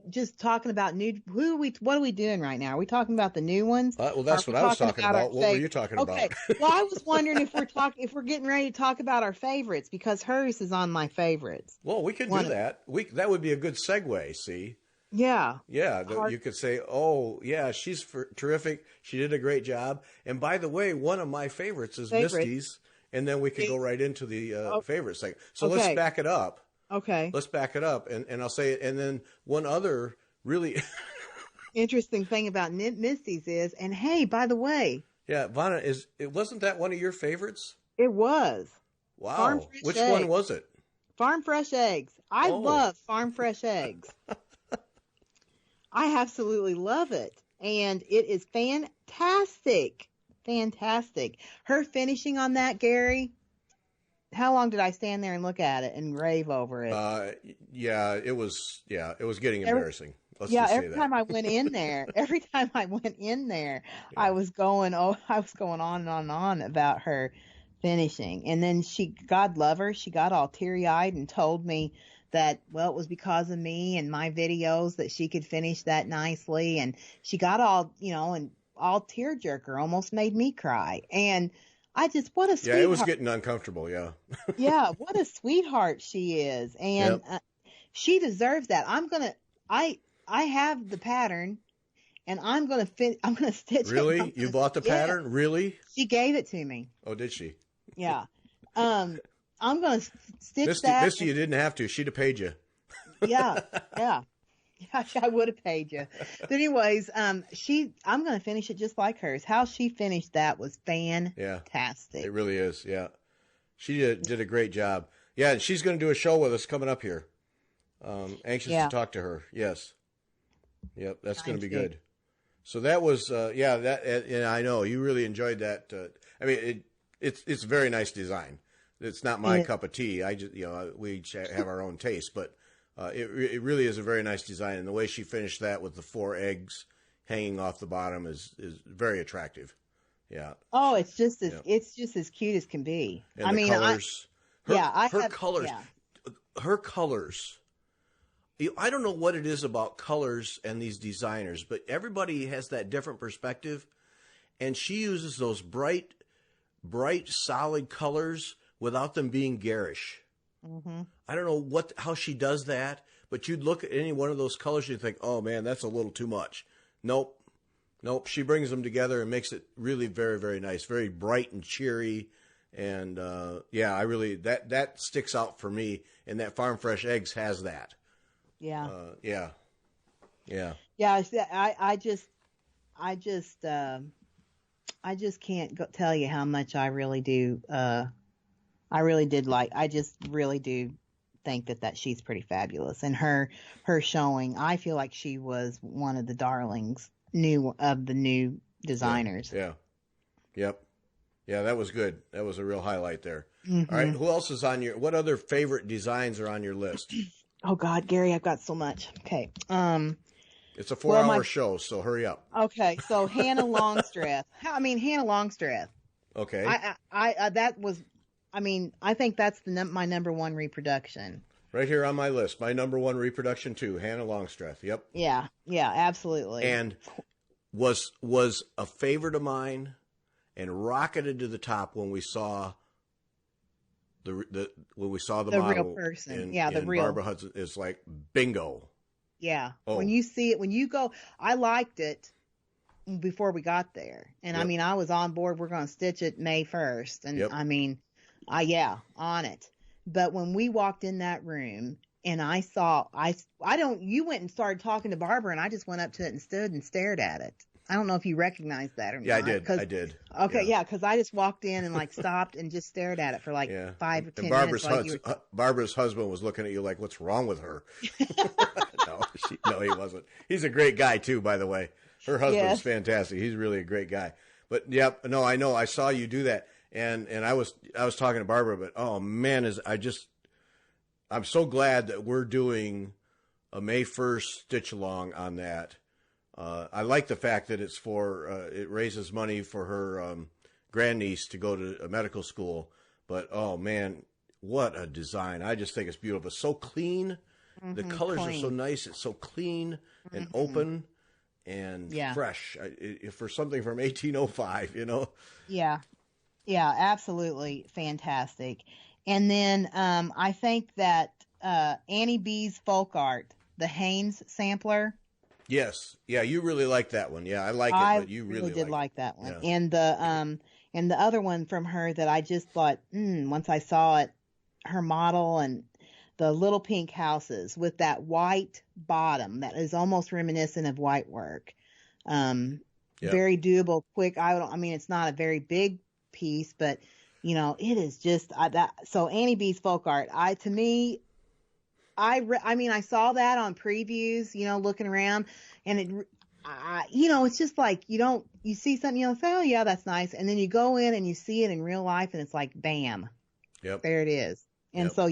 just talking about what are we doing right now? Are we talking about the new ones? Well, that's what I was talking about. What were you talking about? Okay. Well, I was wondering if we're getting ready to talk about our favorites, because hers is on my favorites. Well, we could do that. That would be a good segue, see? Yeah. Yeah, you could say, oh, yeah, she's terrific. She did a great job. And by the way, one of my favorites is Misty's, and then we could go right into the favorite segment. So let's back it up. Okay. Let's back it up, and I'll say it. And then one other really interesting thing about Misty's is, and hey, by the way. Yeah, Vanna, wasn't that one of your favorites? It was. Wow. Which one was it? Farm Fresh Eggs. I love Farm Fresh Eggs. I absolutely love it. And it is fantastic. Fantastic. Her finishing on that, Gary. How long did I stand there and look at it and rave over it? It was getting embarrassing. Every time I went in there, I was going on and on and on about her finishing. And then God love her, she got all teary-eyed and told me that, well, it was because of me and my videos that she could finish that nicely. And she got all, and all tearjerker, almost made me cry. And what a sweetheart. Yeah, it was getting uncomfortable, yeah. Yeah, what a sweetheart she is. And she deserves that. I have the pattern, and I'm gonna stitch Really? it. You bought the pattern? Really? She gave it to me. Oh, did she? Yeah. I'm gonna stitch that. Misty, you didn't have to. She'd have paid you. Yeah. I would have paid you. But anyways, I'm gonna finish it just like hers. How she finished that was fantastic. Yeah, it really is. Yeah, she did a great job. Yeah, and she's going to do a show with us coming up here. Anxious to talk to her. Yes. Yep, that's going to be good. So that was, and I know you really enjoyed that. I mean, it's a very nice design. It's not my cup of tea. I just, we each have our own taste, but it really is a very nice design. And the way she finished that with the 4 eggs hanging off the bottom is very attractive. Yeah. Oh, it's just as cute as can be. And the colors. Her colors. Yeah. Her colors. I don't know what it is about colors and these designers, but everybody has that different perspective. And she uses those bright, solid colors without them being garish. Mm-hmm. I don't know how she does that, but you'd look at any one of those colors, you'd think, oh man, that's a little too much. Nope. She brings them together and makes it really very, very nice, very bright and cheery. And I really, that sticks out for me. And that Farm Fresh Eggs has that. Yeah. Yeah. I just can't tell you how much I really do. I just really do think that she's pretty fabulous. And her showing, I feel like she was one of the darlings of the new designers. Yeah. Yep. Yeah, that was good. That was a real highlight there. Mm-hmm. All right. Who else is what other favorite designs are on your list? Oh God, Gary, I've got so much. Okay. It's a 4-hour show, so hurry up. Okay. So Hannah Longstreth. Hannah Longstreth. Okay. I think that's my number one reproduction. Right here on my list, my number one reproduction too, Hannah Longstreth. Yep. Yeah, absolutely. And was a favorite of mine, and rocketed to the top when we saw the model, real person. The real Barbara Hudson is like bingo. Yeah. Oh. When you see it, when you go, I liked it before we got there, and yep. I was on board. We're going to stitch it May 1st, and yep. On it. But when we walked in that room and I saw, you went and started talking to Barbara, and I just went up to it and stood and stared at it. I don't know if you recognized that or not. Yeah, I did. Okay, yeah, because I just walked in and stopped and just stared at it for 5 or 10 minutes. Barbara's husband was looking at you like, what's wrong with her? No, he wasn't. He's a great guy too, by the way. Her husband's fantastic. He's really a great guy. But yep, no, I know. I saw you do that. And I was talking to Barbara, but oh man, I'm so glad that we're doing a May 1st stitch along on that. I like the fact that it's it raises money for her grandniece to go to a medical school. But oh man, what a design! I just think it's beautiful. It's so clean. Mm-hmm, the colors are so nice. It's so clean and open and fresh for something from 1805. Yeah, absolutely fantastic. And then I think that Antibes folk art, the Haines sampler. Yes. Yeah, you really like that one. Yeah, I like it, but you really did like that one. Yeah. And the other one from her that I just thought, once I saw it, her model and the little pink houses with that white bottom that is almost reminiscent of white work. Very doable, quick. It's not a very big piece, but it is just that. So Antibes folk art, I saw that on previews, looking around, and it's just like you see something, say, oh yeah, that's nice, and then you go in and you see it in real life, and it's like, bam, there it is. And so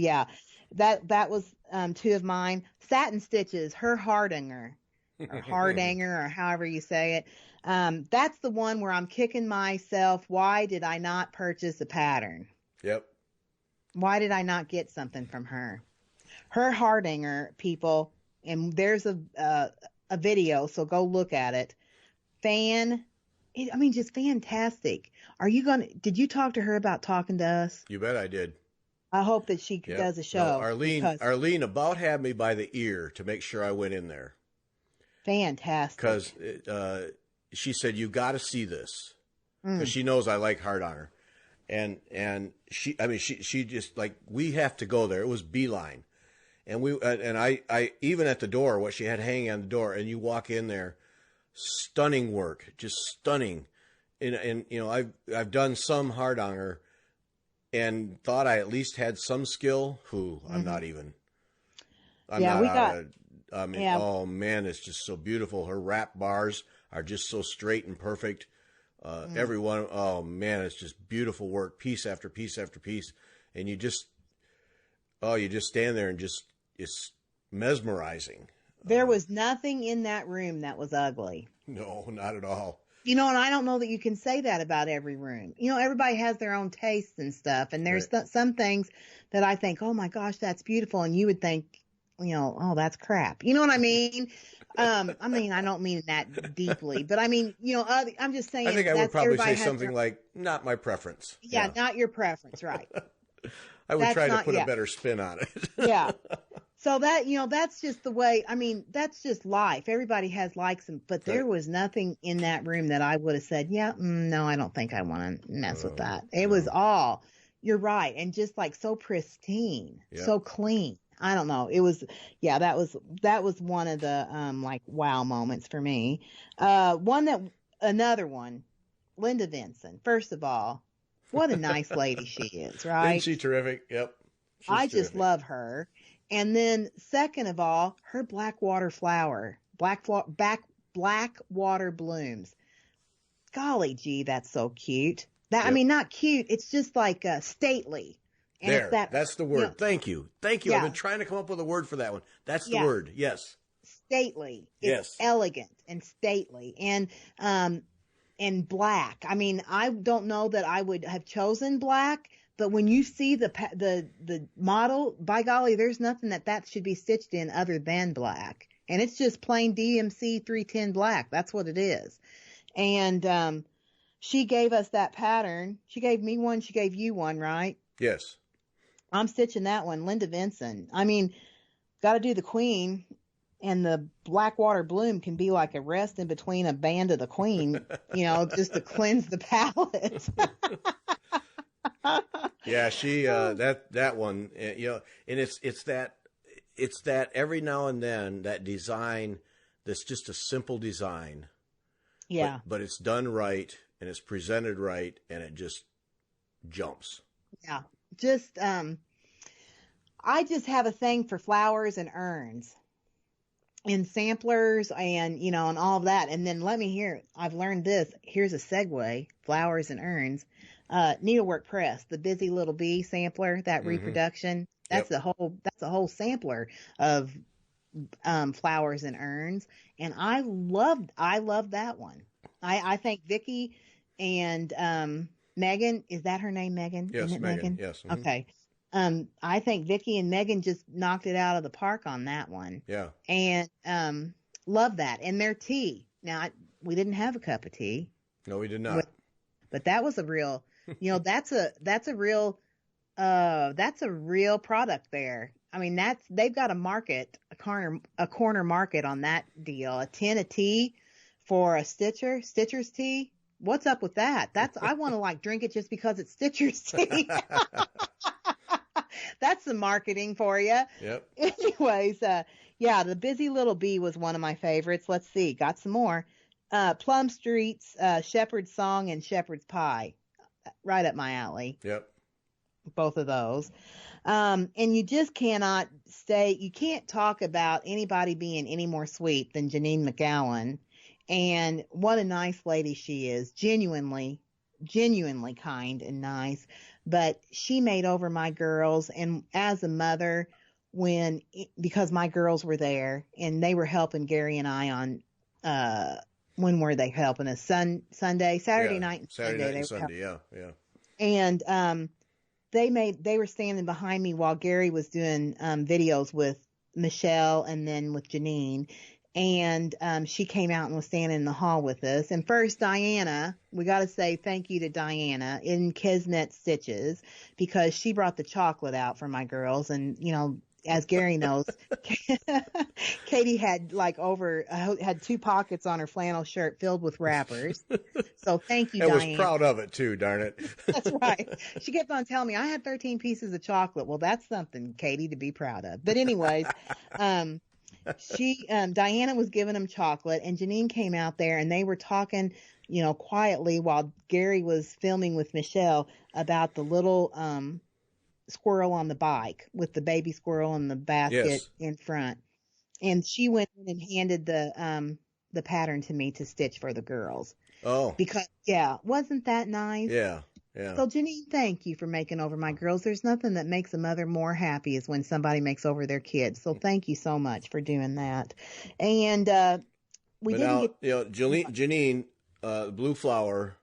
that was 2 of mine. Satin Stitches, her Hardanger, or however you say it. That's the one where I'm kicking myself. Why did I not purchase a pattern? Yep. Why did I not get something from her? Her Hardanger, people, and there's a video, so go look at it. Just fantastic. Did you talk to her about talking to us? You bet I did. I hope that she does a show. No, Arlene about had me by the ear to make sure I went in there. Fantastic. Because she said, you got to see this. Because she knows I like hard on her. And she just like, we have to go there. It was beeline. And I even at the door, what she had hanging on the door, and you walk in there, stunning work, just stunning. And you know, I've done some hard on her and thought I at least had some skill. I'm not even. Oh man, it's just so beautiful. Her wrap bars are just so straight and perfect. Everyone, oh man, it's just beautiful work, piece after piece after piece. And you just stand there and it's mesmerizing. There was nothing in that room that was ugly. No, not at all. You know, and I don't know that you can say that about every room. You know, everybody has their own tastes and stuff. And there's some things that I think, oh my gosh, that's beautiful. And you would think, you know, oh, that's crap. You know what I mean? I don't mean that deeply, but I mean, you know, I'm just saying. I think I would probably say something like, not my preference. Yeah, not your preference, right. I would try to put a better spin on it. Yeah. So that, you know, that's just the way, that's just life. Everybody has likes, but there was nothing in that room that I would have said, no, I don't think I want to mess with that. It was all, you're right. And just like so pristine, so clean. I don't know. It was, that was one of the, like wow moments for me. Another one, Linda Vinson. First of all, what a nice lady she is, right? Isn't she terrific? Yep. I just love her. And then second of all, her Blackwater flower, Blackwater blooms. Golly gee, that's so cute. Not cute. It's just like stately. And that's the word. You know, Thank you. Yeah. I've been trying to come up with a word for that one. That's the word. Yes. Stately. It's elegant and stately. And black. I don't know that I would have chosen black, but when you see the model, by golly, there's nothing that should be stitched in other than black. And it's just plain DMC 310 black. That's what it is. And she gave us that pattern. She gave me one. She gave you one, right? Yes. I'm stitching that one. Linda Vinson. Got to do the queen. And the Blackwater bloom can be like a rest in between a band of the queen, you know, just to cleanse the palette. Yeah, she that one, you know, and it's that every now and then that design that's just a simple design. Yeah. But it's done right and it's presented right and it just jumps. Yeah. Just I just have a thing for flowers and urns. And samplers and, you know, and all of that. And then let me hear, I've learned this. Here's a segue, flowers and urns. Needlework Press, the Busy Little Bee sampler, that reproduction. That's a whole sampler of flowers and urns. And I love that one. I think Vicki and Megan, is that her name, Megan? Yes, Isn't it Megan? Yes. Mm-hmm. Okay. I think Vicki and Megan just knocked it out of the park on that one. Yeah. And love that. And their tea. Now, we didn't have a cup of tea. No, we did not. But that was a real, you know, that's a real product there. They've got a market, a corner market on that deal. A tin of tea for a Stitcher's tea. What's up with that? I want to drink it just because it's Stitcher's tea. That's the marketing for you. Yep. Anyways, the Busy Little Bee was one of my favorites. Let's see. Got some more. Plum Street's Shepherd's Song and Shepherd's Pie. Right up my alley. Yep. Both of those. And you just you can't talk about anybody being any more sweet than Janine McGowan. And what a nice lady she is. Genuinely kind and nice. But she made over my girls, and as a mother, because my girls were there and they were helping Gary and I on, when were they helping us? Saturday night and Sunday. Yeah. And, they were standing behind me while Gary was doing, videos with Michelle and then with Janine. And she came out and was standing in the hall with us. And first, Diana, we got to say thank you to Diana in Kismet Stitches, because she brought the chocolate out for my girls. And, you know, as Gary knows, Katie had had 2 pockets on her flannel shirt filled with wrappers. So thank you, And Diane. was proud of it too, darn it. That's right. She kept on telling me I had 13 pieces of chocolate. Well, that's something, Katie, to be proud of. But anyways, Diana was giving them chocolate, and Janine came out there, and they were talking, quietly while Gary was filming with Michelle about the little squirrel on the bike with the baby squirrel in the basket in front. And she went in and handed the pattern to me to stitch for the girls. Oh. Because, wasn't that nice? Yeah. Yeah. So, Janine, thank you for making over my girls. There's nothing that makes a mother more happy is when somebody makes over their kids. So thank you so much for doing that. And Janine, Blue Flower,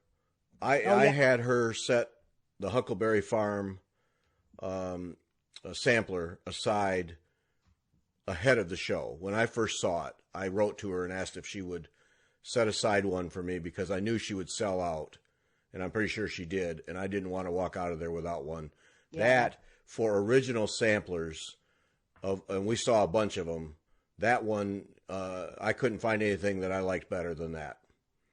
I had her set the Huckleberry Farm a sampler aside ahead of the show. When I first saw it, I wrote to her and asked if she would set aside one for me because I knew she would sell out. And I'm pretty sure she did, and I didn't want to walk out of there without one. Yeah. That, for original samplers, and we saw a bunch of them, that one, I couldn't find anything that I liked better than that.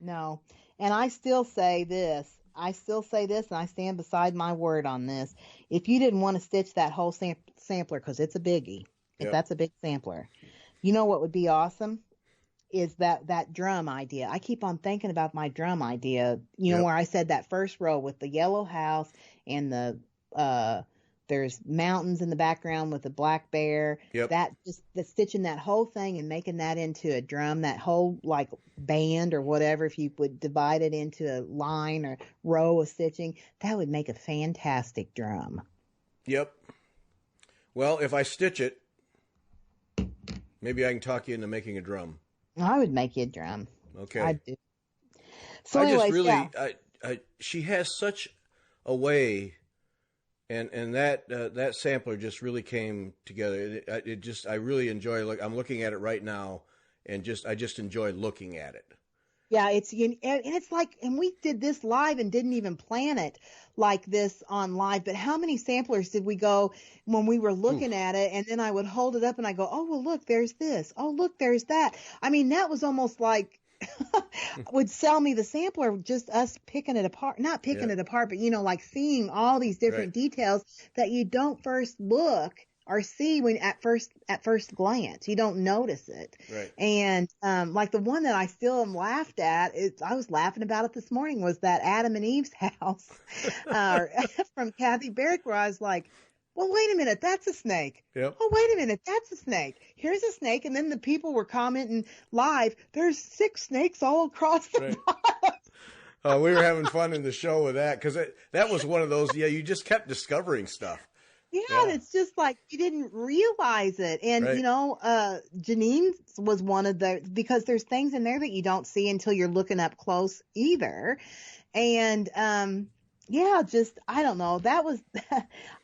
No. And I still say this, and I stand beside my word on this. If you didn't want to stitch that whole sampler, because it's a biggie, if that's a big sampler, you know what would be awesome? Is that drum idea. I keep on thinking about my drum idea, where I said that first row with the yellow house and there's mountains in the background with a black bear. Yep. The stitching that whole thing and making that into a drum, that whole like band or whatever, if you would divide it into a line or row of stitching, that would make a fantastic drum. Yep. Well, if I stitch it, maybe I can talk you into making a drum. I would make you a drum. Okay. I do. So anyways, she has such a way, and that sampler just really came together. I really enjoy. I'm looking at it right now, and I just enjoy looking at it. Yeah, it's like, and we did this live and didn't even plan it like this on live, but how many samplers did we go when we were looking at it, and then I would hold it up and I go, oh, well, look, there's this. Oh, look, there's that. I mean, that was almost like would sell me the sampler, just us picking it apart, not picking it apart, but, like seeing all these different details that you don't first look or see when at first glance. You don't notice it. Right. And like the one that I still am laughed at, I was laughing about it this morning, was that Adam and Eve's house from Kathy Barrick, where I was like, well, wait a minute, that's a snake. Yep. Oh, wait a minute, that's a snake. Here's a snake. And then the people were commenting live, there's 6 snakes all across the bottom. We were having fun in the show with that, because that was one of those, you just kept discovering stuff. Yeah, and it's just like you didn't realize it. And, Janine's was one of because there's things in there that you don't see until you're looking up close either. And, I don't know. That was,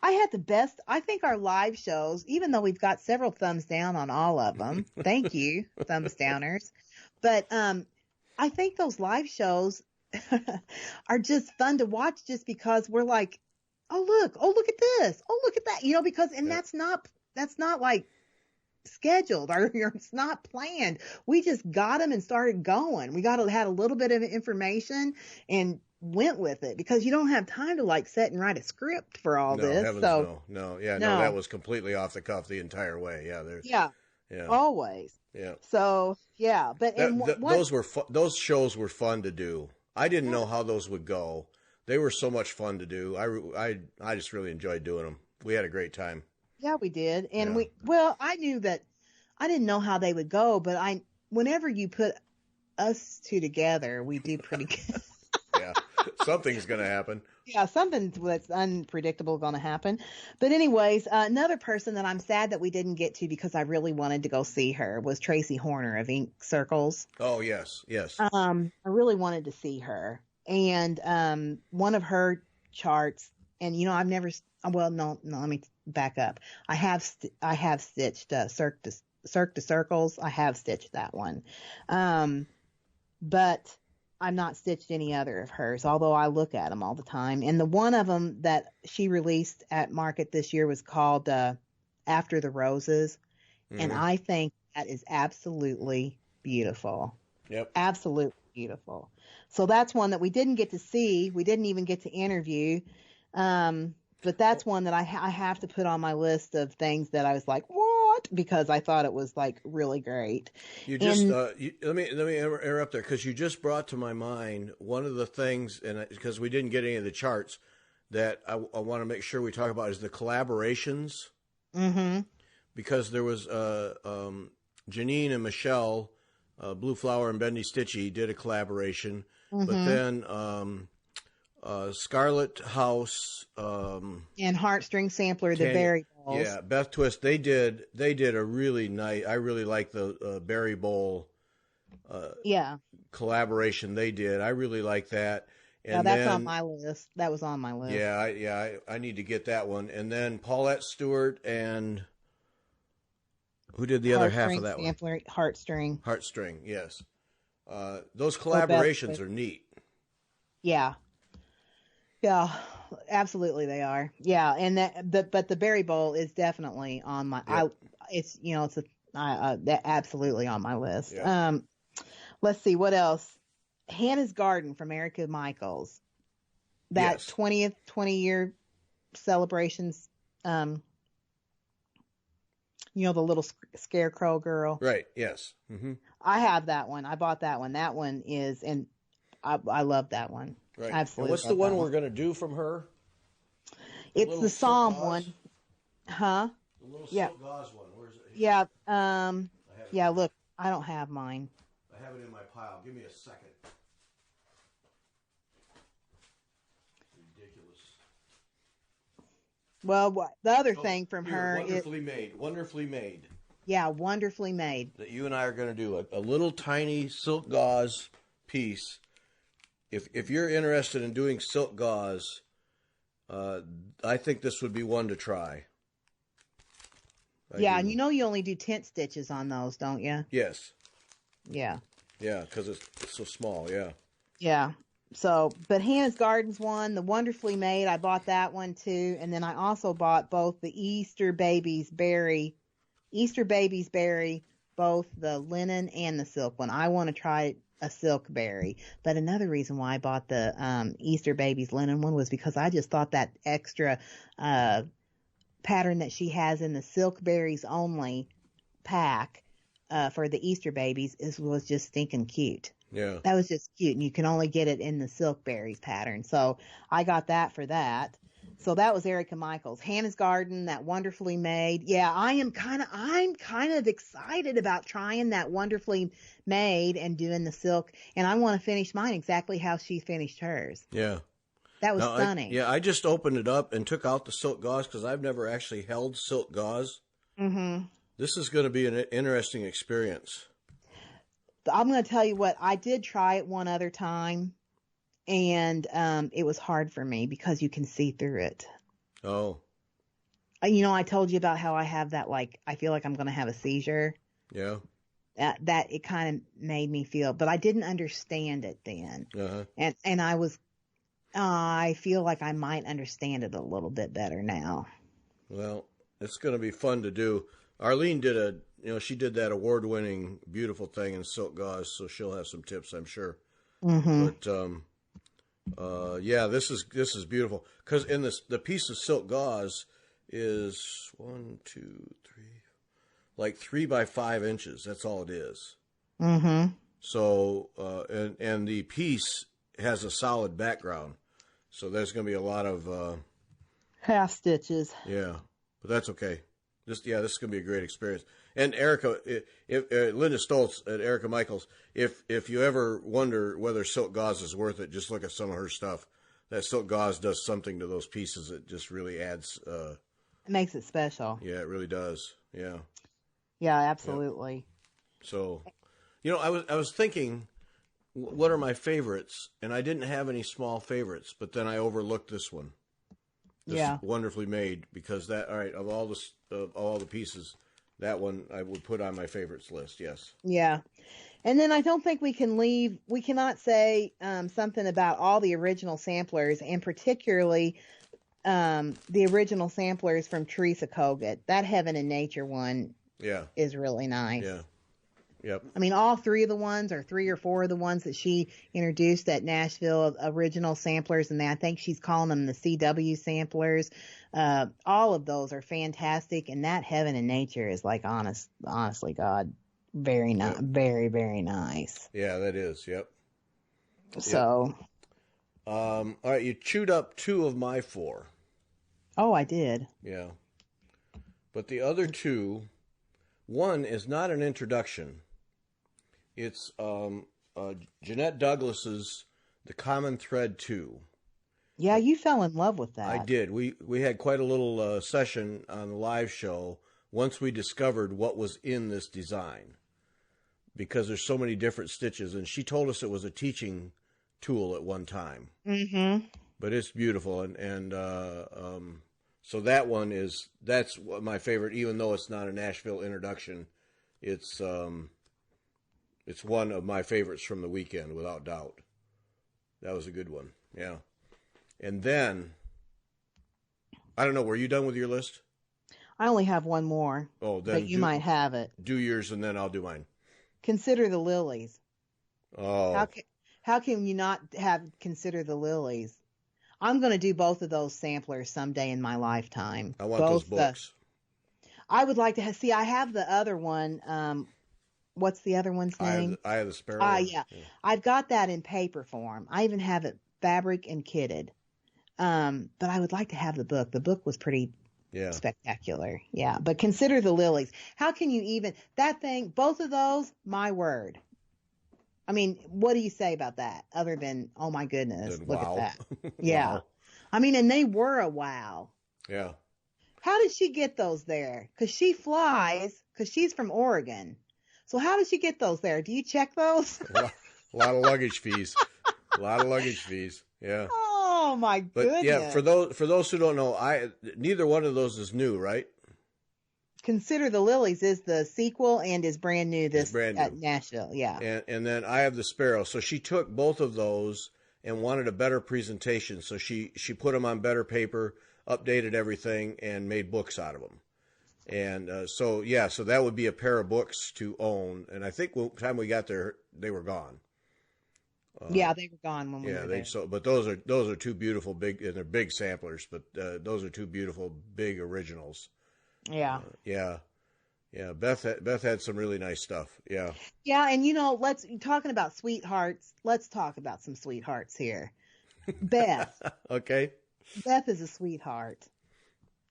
I had the best, I think our live shows, even though we've got several thumbs down on all of them. Thank you, thumbs downers. But I think those live shows are just fun to watch just because we're like, oh, look at this. Oh, look at that. Because, and that's not like scheduled or it's not planned. We just got them and started going. We had a little bit of information and went with it, because you don't have time to like sit and write a script for all this. No, that was completely off the cuff the entire way. Yeah. Always. Yeah. So, yeah, but those shows were fun to do. I didn't know how those would go. They were so much fun to do. I just really enjoyed doing them. We had a great time. Yeah, we did. And I knew that I didn't know how they would go, but whenever you put us two together, we do pretty good. Yeah. Something's going to happen. Yeah, something that's unpredictable going to happen. But anyways, another person that I'm sad that we didn't get to because I really wanted to go see her was Tracy Horner of Ink Circles. Oh, yes. I really wanted to see her. And one of her charts, and I've never, let me back up. I have stitched Cirque du Circles. I have stitched that one. But I've not stitched any other of hers, although I look at them all the time. And the one of them that she released at market this year was called After the Roses. And Mhm. I think that is absolutely beautiful. Yep. Absolutely beautiful. So that's one that we didn't get to see. We didn't even get to interview. But that's one that I have to put on my list of things that I was like, what? Because I thought it was like really great. You just And let me interrupt there, because you just brought to my mind one of the things, and because we didn't get any of the charts, that I want to make sure we talk about is the collaborations. mm-hmm. Because there was Janine and Michelle, Blue Flower and Bendy Stitchy did a collaboration, but then Scarlet House And Heartstring Sampler, the Tanya, Berry Balls. yeah, Beth Twist, they did a really nice. I really like the Berry Bowl Yeah. collaboration they did. I really like that. And Yeah, that's then, on my list. That was on my list. yeah, I need to get that one. And then Paulette Stewart and who did the other half of that Sampler, one? Heartstring. Heartstring, yes. Those collaborations are neat. Yeah. Yeah, absolutely they are. Yeah, and but the Berry Bowl is definitely on my. Yep. It's that absolutely on my list. Yep. Let's see what else. Hannah's Garden from Erica Michaels. That Yes. 20-year celebrations. The little scarecrow girl. Right. Yes. Mm-hmm. I have that one. I bought that one. That one is, and I love that one. Right. Absolutely. And what's the one we're going to do from her? It's the Psalm one. Huh? The little Yeah. silk gauze one. Where's it? Yeah. Yeah. Look, I don't have mine. I have it in my pile. Give me a second. Ridiculous. Well, the other thing from her wonderfully made. Wonderfully made. Yeah, wonderfully made. That you and I are going to do a little tiny silk gauze piece. If you're interested in doing silk gauze, I think this would be one to try. And you only do tent stitches on those, don't you? Yes. Yeah. Yeah, because it's so small. Yeah. Yeah. So, but Hannah's Garden's one, the Wonderfully Made, I bought that one too, and then I also bought both the Easter Babies Berry, both the linen and the silk one. I want to try a silk berry, but another reason why I bought the Easter Babies linen one was because I just thought that extra pattern that she has in the silk berries only pack for the Easter Babies was just stinking cute. Yeah. That was just cute, and you can only get it in the silk berries pattern. So I got that for that. So that was Erica Michaels. Hannah's Garden, that Wonderfully Made. Yeah, I'm kind of excited about trying that Wonderfully Made and doing the silk, and I want to finish mine exactly how she finished hers. Yeah. That was stunning. I just opened it up and took out the silk gauze because I've never actually held silk gauze. Mm-hmm. This is going to be an interesting experience. I'm going to tell you what, I did try it one other time, and it was hard for me because you can see through it. Oh. I told you about how I have that, like, I feel like I'm going to have a seizure. Yeah. That it kind of made me feel, but I didn't understand it then. Uh-huh. And I feel like I might understand it a little bit better now. Well, it's going to be fun to do. Arlene did she did that award-winning beautiful thing in silk gauze, so she'll have some tips, I'm sure. Mm-hmm. But this is beautiful because in the piece of silk gauze is 1, 2, 3, like 3 by 5 inches. That's all it is. Mm-hmm. So and the piece has a solid background, so there's going to be a lot of half stitches. Yeah, but that's okay. This is going to be a great experience. And Erica, Linda Stoltz at Erica Michaels, if you ever wonder whether silk gauze is worth it, just look at some of her stuff. That silk gauze does something to those pieces. It just really adds. It makes it special. Yeah, it really does. Yeah. Yeah, absolutely. Yep. So, I was thinking, what are my favorites? And I didn't have any small favorites, but then I overlooked this one. This Wonderfully Made, because of all the pieces, that one I would put on my favorites list. Yes. Yeah. And then I don't think we cannot say something about all the original samplers, and particularly the original samplers from Teresa Kogut. That Heaven and Nature one is really nice. Yeah. Yep. I mean, all three of the ones, or 3 or 4 of the ones that she introduced at Nashville, original samplers, and I think she's calling them the CW samplers. All of those are fantastic, and that Heaven and Nature is like, honestly, God, very nice, very, very nice. Yeah, that is. Yep. So. All right, you chewed up 2 of my 4. Oh, I did. Yeah. But the other 2, one is not an introduction. It's Jeanette Douglas's The Common Thread 2. Yeah, you fell in love with that. I did. We had quite a little session on the live show once we discovered what was in this design, because there's so many different stitches, and she told us it was a teaching tool at one time. Mm-hmm. But it's beautiful, and so that's my favorite, even though it's not a Nashville introduction. It's one of my favorites from the weekend, without doubt. That was a good one, yeah. And then, I don't know, were you done with your list? I only have one more. Oh, then but you might have it. Do yours, and then I'll do mine. Consider the Lilies. Oh. How can you not consider the Lilies? I'm going to do both of those samplers someday in my lifetime. I want those books. I would like to see. I have the other one. What's the other one's name? I have the Sparrow. Yeah. I've got that in paper form. I even have it fabric and kitted. But I would like to have the book. The book was pretty spectacular. Yeah. But Consider the Lilies. How can you even, that thing, both of those, my word. I mean, what do you say about that? Other than, oh my goodness, look at that. Yeah. Wow. I mean, and they were a wow. Yeah. How did she get those there? Because she flies, because she's from Oregon. So how did she get those there? Do you check those? A lot of luggage fees. Yeah. Oh my goodness. But yeah, for those who don't know, neither one of those is new, right? Consider the Lilies is the sequel and is brand new at Nashville. Yeah. And then I have the Sparrow. So she took both of those and wanted a better presentation. So she put them on better paper, updated everything, and made books out of them. And so that would be a pair of books to own. And I think the time we got there, they were gone. They were gone when we were there. But those are 2 beautiful big, and they're big samplers. But those are 2 beautiful big originals. Yeah. Yeah. Beth had some really nice stuff. Yeah. Yeah, and talking about sweethearts. Let's talk about some sweethearts here. Beth. Okay. Beth is a sweetheart.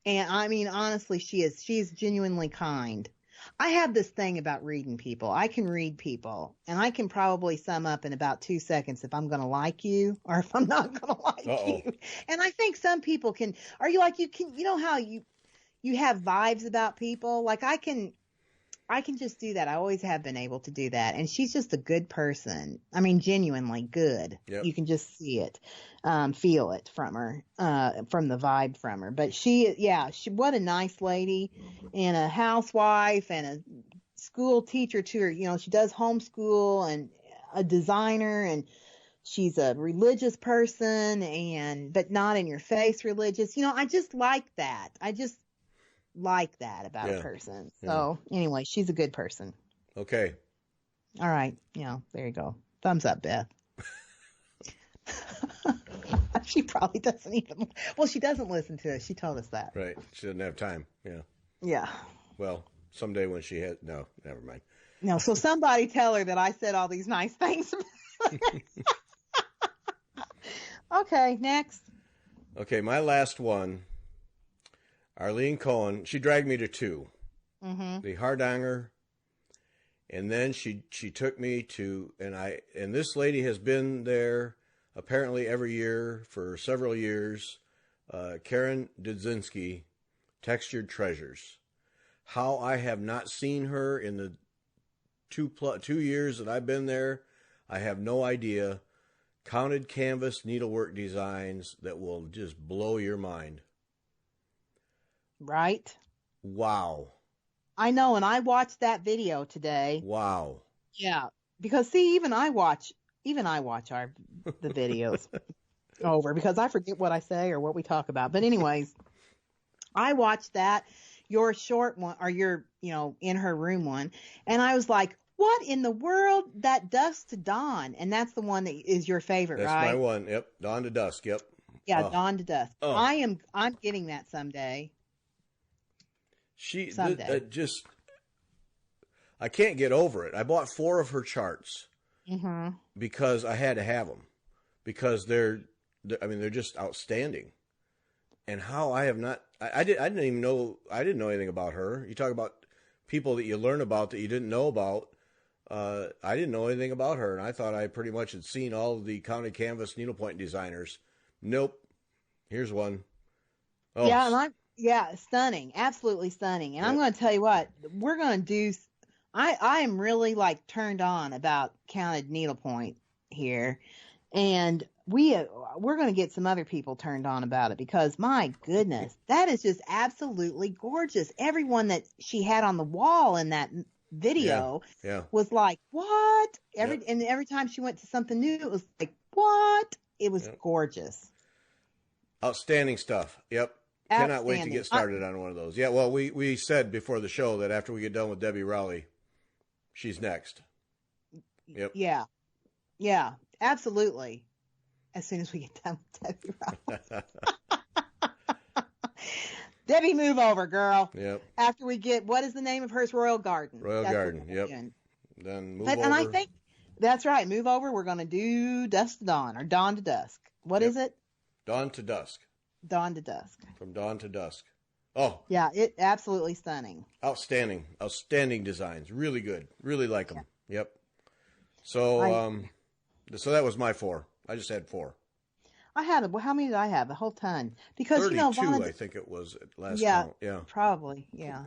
And I mean, honestly, she is. She's genuinely kind. I have this thing about reading people. I can read people, and I can probably sum up in about 2 seconds if I'm going to like you or if I'm not going to like you. And I think some people can. Are you like, you know how you have vibes about people? Like I can just do that. I always have been able to do that. And she's just a good person. I mean, genuinely good. Yep. You can just see it, feel it from her, from the vibe from her. But she, what a nice lady, and a housewife and a school teacher to her. She does homeschool, and a designer, and she's a religious person, but not in your face religious. I just like that. I just like that about a person. So anyway, she's a good person. Okay. All right. There you go. Thumbs up, Beth. She probably doesn't even, she doesn't listen to us. She told us that. Right. She doesn't have time. Yeah. Yeah. Well, someday when she has, no, never mind. No. So somebody tell her that I said all these nice things. Okay. Next. Okay. My last one. Arlene Cohen, she dragged me to 2. Mm-hmm. The Hardanger, and then she took me to, and this lady has been there apparently every year for several years, Karen Dudzinski, Textured Treasures. How I have not seen her in the 2 years that I've been there, I have no idea. Counted canvas needlework designs that will just blow your mind. Right? Wow. I know, and I watched that video today. Wow. Yeah, because see, even I watch the videos. over because I forget what I say or what we talk about. But anyways, I watched that, your short one or your, in her room one. And I was like, what in the world? That Dusk to Dawn. And that's the one that is your favorite, That's right? my one. Yep. Dawn to Dusk. Yep. Yeah. Dawn to Dusk. Oh. I'm getting that someday. I can't get over it. I bought 4 of her charts because I had to have them because they're just outstanding. And how I have not, I didn't know anything about her. You talk about people that you learn about that you didn't know about. I didn't know anything about her, and I thought I pretty much had seen all of the counted canvas needlepoint designers. Nope. Here's one. Oh. Yeah, stunning. Absolutely stunning. And I'm going to tell you what, we're going to do, I am really like turned on about counted needlepoint here. And we're going to get some other people turned on about it because my goodness, that is just absolutely gorgeous. Everyone that she had on the wall in that video was like, what? And every time she went to something new, it was like, what? It was gorgeous. Outstanding stuff. Yep. Cannot wait to get started on one of those. Yeah, well, we said before the show that after we get done with Debbie Rowley, she's next. Yep. Yeah. Yeah, absolutely. As soon as we get done with Debbie Rowley. Debbie, move over, girl. Yep. After we get, what is the name of hers? Royal Garden. Garden, yep. Then move over. And I think, that's right, move over. We're going to do Dusk to Dawn or Dawn to Dusk. What is it? Dawn to Dusk. Dawn to Dusk. From Dawn to Dusk. Oh. Yeah, it absolutely stunning. Outstanding. Outstanding designs. Really good. Really like them. Yep. So, so that was my 4. I just had 4. I had, how many did I have? A whole ton. Because, 32, I think it was at last count. Yeah. Probably. Yeah.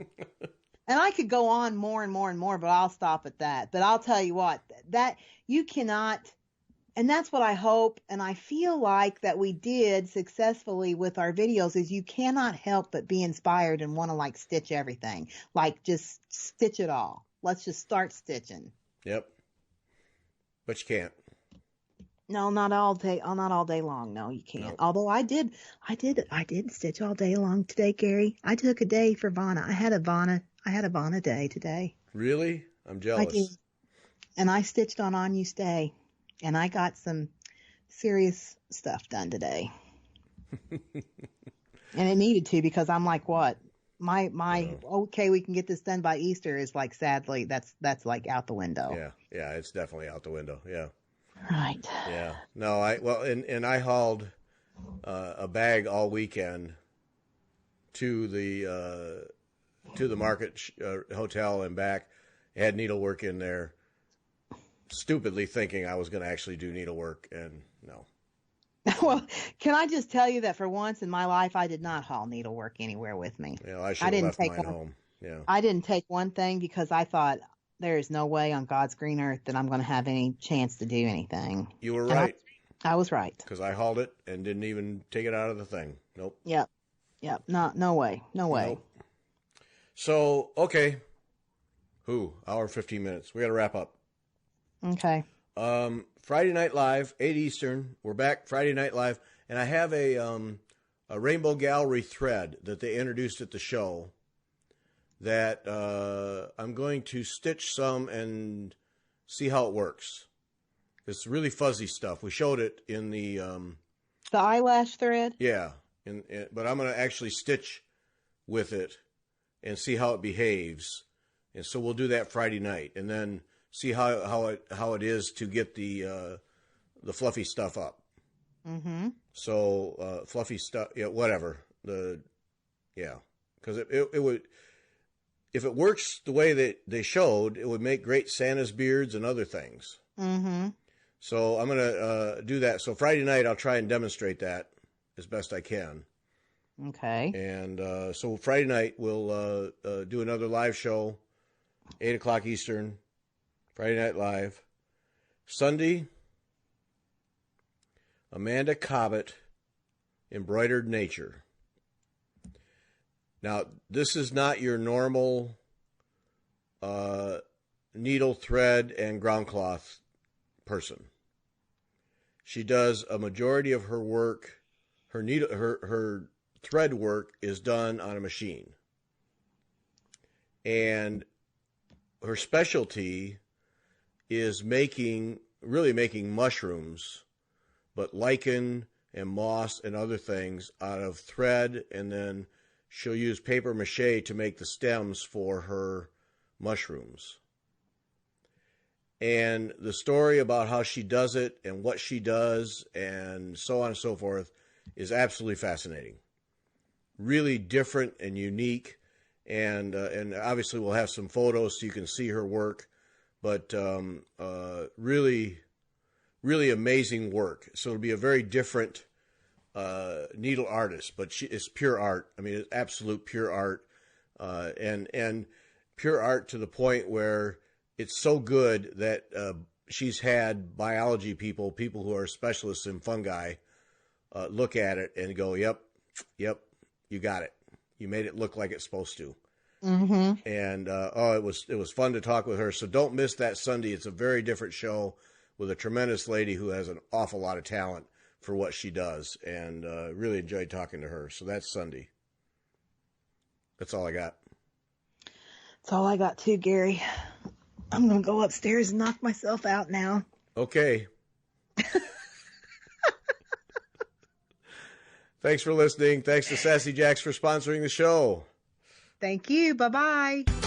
And I could go on more and more and more, but I'll stop at that. But I'll tell you what, that you cannot, and that's what I hope, and I feel like that we did successfully with our videos, is you cannot help but be inspired and want to like stitch everything. Like just stitch it all. Let's just start stitching. Yep. But you can't. No, not all day. Not all day long. No, you can't. No. Although I did stitch all day long today, Gary. I took a day for Vanna. I had a Vanna day today. Really? I'm jealous. I did. And I stitched on You Stay. And I got some serious stuff done today. And it needed to, because I'm like, what? Okay, we can get this done by Easter is like, sadly, that's like out the window. Yeah, it's definitely out the window. Yeah. Right. Yeah. No, and I hauled a bag all weekend to the Market Hotel and back. It had needlework in there. Stupidly thinking I was going to actually do needlework, and no. Well, can I just tell you that for once in my life, I did not haul needlework anywhere with me. Yeah, I should have left mine home. Yeah. I didn't take one thing because I thought there is no way on God's green earth that I'm going to have any chance to do anything. You were right. I was right. Because I hauled it and didn't even take it out of the thing. Nope. Yep. No way. Nope. So, okay. Hour 15 minutes. We got to wrap up. Okay. Friday Night Live, 8 Eastern. We're back Friday Night Live, and I have a Rainbow Gallery thread that they introduced at the show that I'm going to stitch some and see how it works. It's really fuzzy stuff. We showed it in the eyelash thread. Yeah, but I'm going to actually stitch with it and see how it behaves, and so we'll do that Friday night, and then see how it is to get the fluffy stuff up. Mm-hmm. So fluffy stuff, whatever. Because it would, if it works the way that they showed, it would make great Santa's beards and other things. Mm-hmm. So I'm gonna do that. So Friday night I'll try and demonstrate that as best I can. Okay. And so Friday night we'll do another live show, 8:00 Eastern. Friday Night Live. Sunday, Amanda Cobbett, Embroidered Nature. Now, this is not your normal needle, thread, and ground cloth person. She does a majority of her work, her thread work is done on a machine. And her specialty is really making mushrooms, but lichen and moss and other things out of thread, and then she'll use paper mache to make the stems for her mushrooms. And the story about how she does it and what she does and so on and so forth is absolutely fascinating. Really different and unique. And obviously we'll have some photos so you can see her work. But really, really amazing work. So it'll be a very different needle artist. But it's pure art. I mean, it's absolute pure art. And pure art to the point where it's so good that she's had biology people who are specialists in fungi, look at it and go, yep, you got it. You made it look like it's supposed to. Mm-hmm. And it was fun to talk with her. So don't miss that Sunday. It's a very different show with a tremendous lady who has an awful lot of talent for what she does, and really enjoyed talking to her. So that's Sunday. That's all I got. That's all I got too, Gary. I'm going to go upstairs and knock myself out now. Okay. Thanks for listening. Thanks to Sassy Jacks for sponsoring the show. Thank you. Bye-bye.